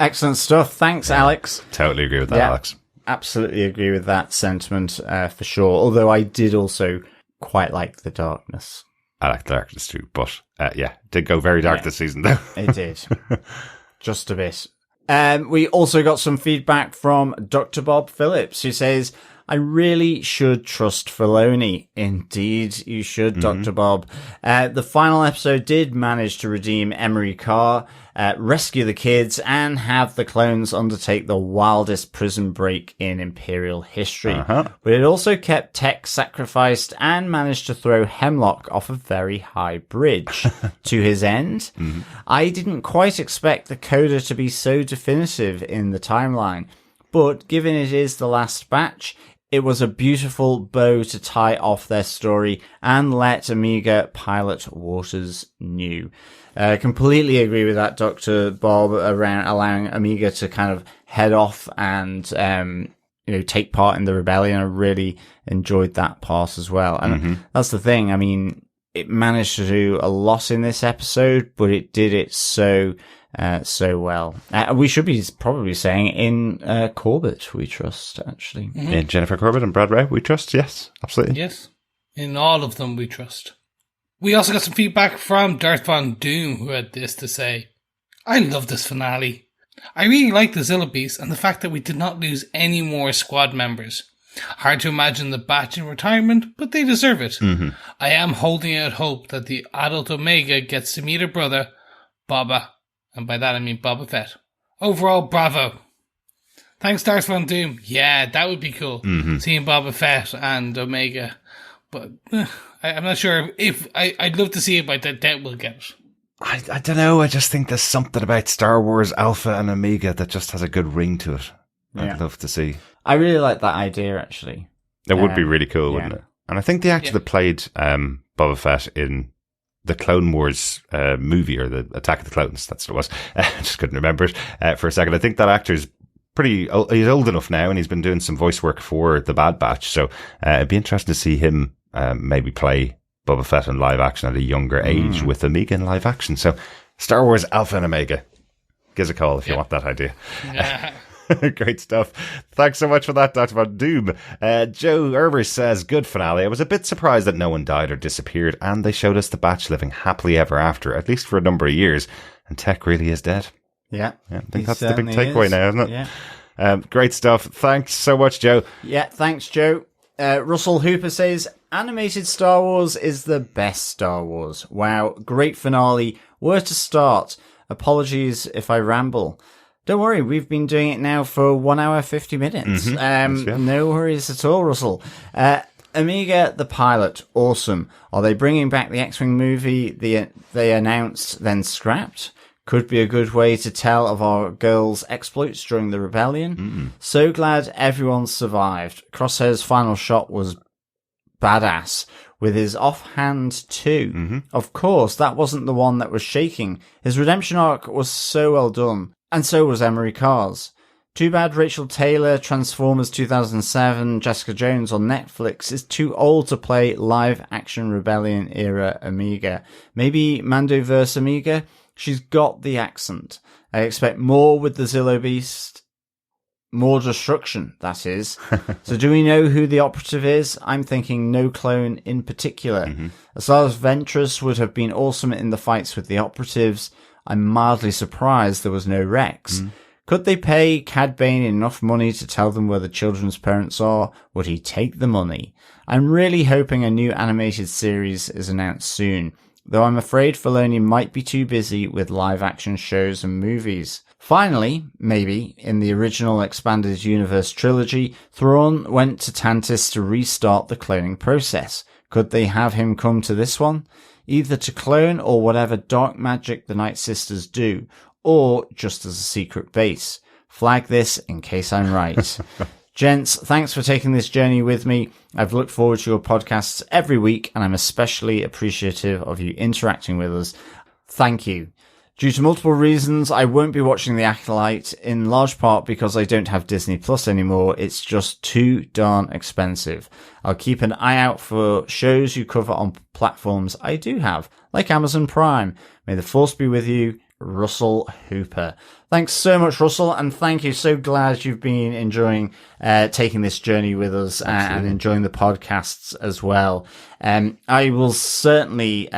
Excellent stuff. Thanks, Alex. Totally agree with that, Alex. Absolutely agree with that sentiment, for sure. Although I did also quite like the darkness. I like the darkness too, but it did go very dark this season though. It did. Just a bit. We also got some feedback from Dr. Bob Phillips, who says, "I really should trust Filoni." Indeed, you should, Dr. Bob. The final episode did manage to redeem Emery Carr, rescue the kids, and have the clones undertake the wildest prison break in Imperial history. But it also kept Tech sacrificed and managed to throw Hemlock off a very high bridge to his end. I didn't quite expect the coda to be so definitive in the timeline, but given it is the last batch, it was a beautiful bow to tie off their story and let Omega pilot waters new. Completely agree with that, Dr. Bob, around allowing Omega to kind of head off and, take part in the rebellion. I really enjoyed that part as well. And that's the thing. I mean, it managed to do a lot in this episode, but it did it so well. We should be probably saying in Corbett we trust, actually. In Jennifer Corbett and Brad Ray we trust, yes, absolutely. Yes, in all of them we trust. We also got some feedback from Darth Von Doom, who had this to say: "I love this finale. I really like the Zillo Beast and the fact that we did not lose any more squad members. Hard to imagine the batch in retirement, but they deserve it. I am holding out hope that the adult Omega gets to meet her brother, Boba. And by that I mean Boba Fett. Overall, bravo." Thanks, Darth Von Doom. Yeah, that would be cool. Seeing Boba Fett and Omega. But I'm not sure if I'd love to see it, but I doubt we'll get it. I don't know. I just think there's something about Star Wars Alpha and Omega that just has a good ring to it. I'd love to see. I really like that idea, actually. It would be really cool, wouldn't it? And I think the actor that played Boba Fett in the Clone Wars movie, or the Attack of the Clones, that's what it was. I just couldn't remember it for a second. I think that actor's he's old enough now, and he's been doing some voice work for the Bad Batch. So it'd be interesting to see him maybe play Boba Fett in live action at a younger age with Omega in live action. So Star Wars Alpha and Omega. Give us a call if you want that idea. Yeah. Great stuff. Thanks so much for that, Dr. Von Doom. Joe Herbers says, good finale. I was a bit surprised that no one died or disappeared, and they showed us the Batch living happily ever after, at least for a number of years, and Tech really is dead. Yeah. I think that's the big takeaway now, isn't it? Yeah. Great stuff. Thanks so much, Joe. Yeah, thanks, Joe. Russell Hooper says, animated Star Wars is the best Star Wars. Wow, great finale. Where to start? Apologies if I ramble. Don't worry, we've been doing it now for 1 hour, 50 minutes. No worries at all, Russell. Omega, the pilot, awesome. Are they bringing back the X-Wing movie they announced, then scrapped? Could be a good way to tell of our girls' exploits during the rebellion. So glad everyone survived. Crosshair's final shot was badass, with his offhand too. Of course, that wasn't the one that was shaking. His redemption arc was so well done. And so was Emery Carr's. Too bad Rachel Taylor, Transformers 2007, Jessica Jones on Netflix is too old to play live-action Rebellion era Omega. Maybe Mandoverse Omega? She's got the accent. I expect more with the Zillo Beast. More destruction, that is. So do we know who the operative is? I'm thinking no clone in particular. As far as Ventress would have been awesome in the fights with the operatives, I'm mildly surprised there was no Rex. Could they pay Cad Bane enough money to tell them where the children's parents are? Would he take the money? I'm really hoping a new animated series is announced soon, though I'm afraid Filoni might be too busy with live-action shows and movies. Finally, maybe, in the original Expanded Universe trilogy, Thrawn went to Tantiss to restart the cloning process. Could they have him come to this one? Either to clone or whatever dark magic the Night Sisters do, or just as a secret base. Flag this in case I'm right. Gents, thanks for taking this journey with me. I've looked forward to your podcasts every week, and I'm especially appreciative of you interacting with us. Thank you. Due to multiple reasons, I won't be watching The Acolyte, in large part because I don't have Disney Plus anymore. It's just too darn expensive. I'll keep an eye out for shows you cover on platforms I do have, like Amazon Prime. May the Force be with you, Russell Hooper. Thanks so much, Russell, and thank you. So glad you've been enjoying taking this journey with us and enjoying the podcasts as well. I will certainly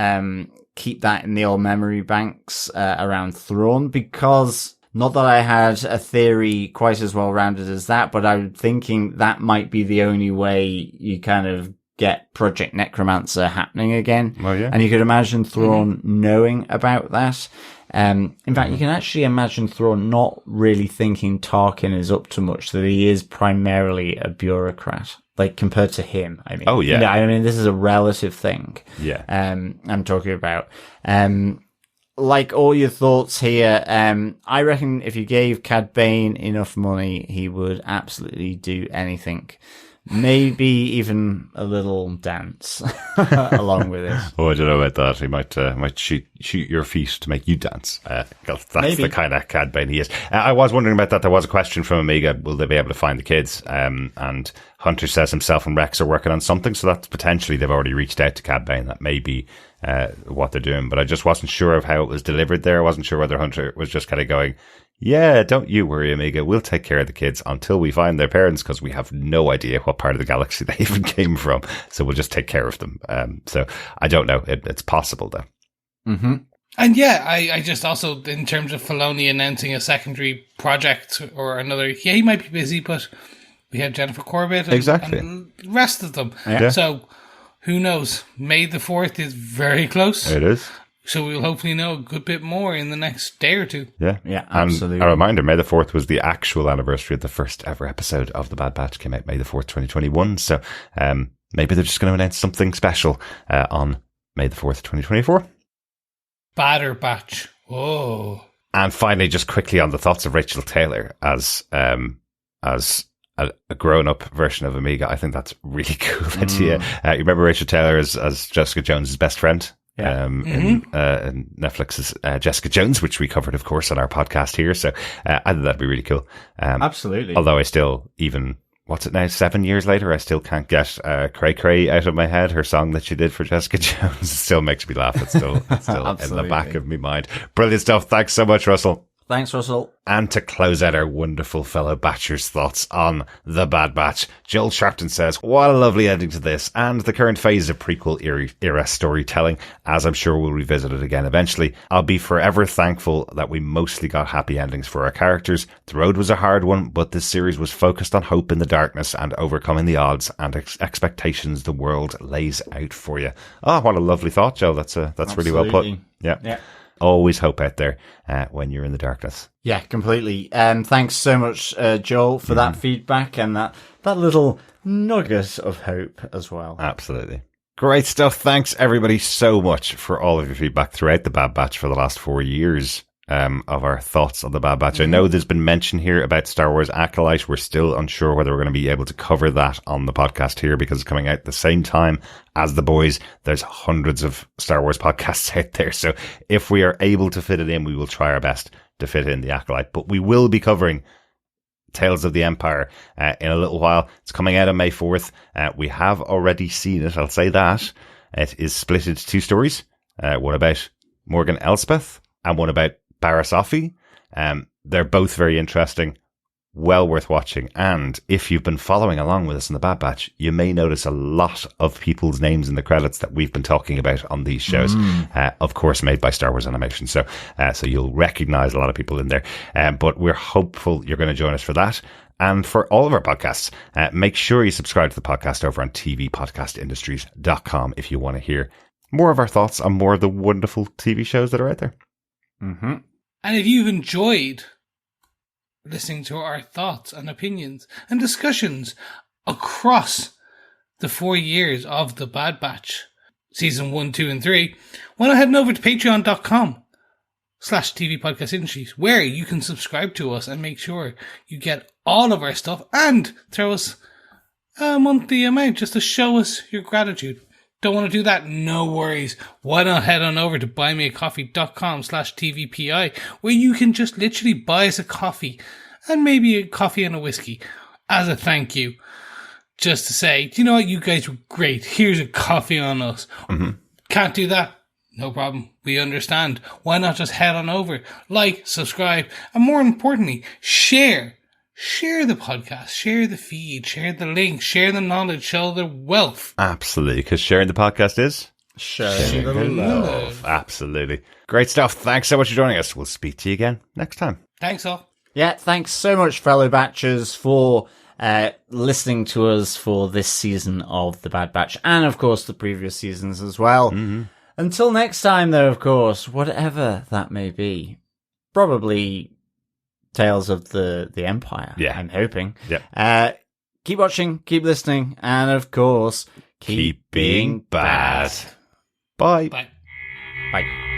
keep that in the old memory banks around Thrawn, because not that I had a theory quite as well rounded as that, but I'm thinking that might be the only way you kind of get Project Necromancer happening again. Well, yeah. And you could imagine Thrawn knowing about that. In fact, you can actually imagine Thrawn not really thinking Tarkin is up to much, that he is primarily a bureaucrat. Like, compared to him, I mean. Oh, yeah. I mean, this is a relative thing. Yeah. I'm talking about. Like, all your thoughts here, I reckon if you gave Cad Bane enough money, he would absolutely do anything. Maybe even a little dance along with it. Oh, I don't know about that. He might shoot your feet to make you dance. That's Maybe. the kind of Cad Bane he is. I was wondering about that. There was a question from Omega. Will they be able to find the kids? And Hunter says himself and Rex are working on something. So that's potentially they've already reached out to Cad Bane. That may be what they're doing. But I just wasn't sure of how it was delivered there. I wasn't sure whether Hunter was just kind of going, yeah, don't you worry, Omega. We'll take care of the kids until we find their parents, because we have no idea what part of the galaxy they even came from. So we'll just take care of them. So I don't know. It's possible, though. Mm-hmm. And yeah, I just also, in terms of Filoni announcing a secondary project or another, yeah, he might be busy, but we have Jennifer Corbett and the rest of them. Yeah. So who knows? May the 4th is very close. It is. So we'll hopefully know a good bit more in the next day or two. Yeah. Yeah, absolutely. And a reminder, May the 4th was the actual anniversary of the first ever episode of The Bad Batch. Came out May the 4th, 2021. So, maybe they're just going to announce something special on May the 4th, 2024. Batter Batch. Oh. And finally, just quickly on the thoughts of Rachel Taylor as a grown-up version of Amiga. I think that's a really cool idea. You remember Rachel Taylor as Jessica Jones' best friend? Yeah. In Netflix's Jessica Jones, which we covered, of course, on our podcast here. So I think that'd be really cool. Absolutely. Although I still, even, what's it now, 7 years later, I still can't get Cray Cray out of my head. Her song that she did for Jessica Jones still makes me laugh. It's still in the back of my mind. Brilliant stuff. Thanks so much, Russell. Thanks, Russell. And to close out our wonderful fellow Batchers' thoughts on The Bad Batch, Joel Sharpton says, what a lovely ending to this, and the current phase of prequel era storytelling, as I'm sure we'll revisit it again eventually. I'll be forever thankful that we mostly got happy endings for our characters. The road was a hard one, but this series was focused on hope in the darkness and overcoming the odds and expectations the world lays out for you. Oh, what a lovely thought, Joel. That's really well put. Yeah. Always hope out there when you're in the darkness. Yeah, completely. Thanks so much, Joel, for that feedback and that little nugget of hope as well. Absolutely. Great stuff. Thanks, everybody, so much for all of your feedback throughout the Bad Batch for the last 4 years of our thoughts on the Bad Batch. I know there's been mention here about Star Wars Acolyte. We're still unsure whether we're going to be able to cover that on the podcast here because it's coming out at the same time as The Boys. There's hundreds of Star Wars podcasts out there. So if we are able to fit it in, we will try our best to fit in the Acolyte. But we will be covering Tales of the Empire in a little while. It's coming out on May 4th. We have already seen it. I'll say that. It is split into 2 stories. One about Morgan Elspeth and one about Barriss Offee. They're both very interesting, well worth watching. And if you've been following along with us in the Bad Batch, you may notice a lot of people's names in the credits that we've been talking about on these shows. Of course, made by Star Wars Animation. So you'll recognize a lot of people in there. But we're hopeful you're going to join us for that. And for all of our podcasts, make sure you subscribe to the podcast over on tvpodcastindustries.com if you want to hear more of our thoughts on more of the wonderful TV shows that are out there. Mm-hmm. And if you've enjoyed listening to our thoughts and opinions and discussions across the 4 years of The Bad Batch, season 1, 2, and 3, why not head over to patreon.com/TV Podcast Industries, where you can subscribe to us and make sure you get all of our stuff and throw us a monthly amount just to show us your gratitude. Don't want to do that? No worries. Why not head on over to buymeacoffee.com/TVPI, where you can just literally buy us a coffee and maybe a coffee and a whiskey as a thank you. Just to say, do you know what? You guys were great. Here's a coffee on us. Mm-hmm. Can't do that? No problem. We understand. Why not just head on over, like, subscribe, and more importantly, share. Share the podcast, share the feed, share the link, share the knowledge, share the wealth. Absolutely, because sharing the podcast is sharing the love. Absolutely. Great stuff. Thanks so much for joining us. We'll speak to you again next time. Thanks all. Yeah, thanks so much, fellow Batchers, for listening to us for this season of The Bad Batch, and of course the previous seasons as well. Mm-hmm. Until next time, though, of course, whatever that may be, probably Tales of the Empire. Yeah. I'm hoping. Yeah. Keep watching, keep listening, and of course, keep being bad. Bye. Bye. Bye.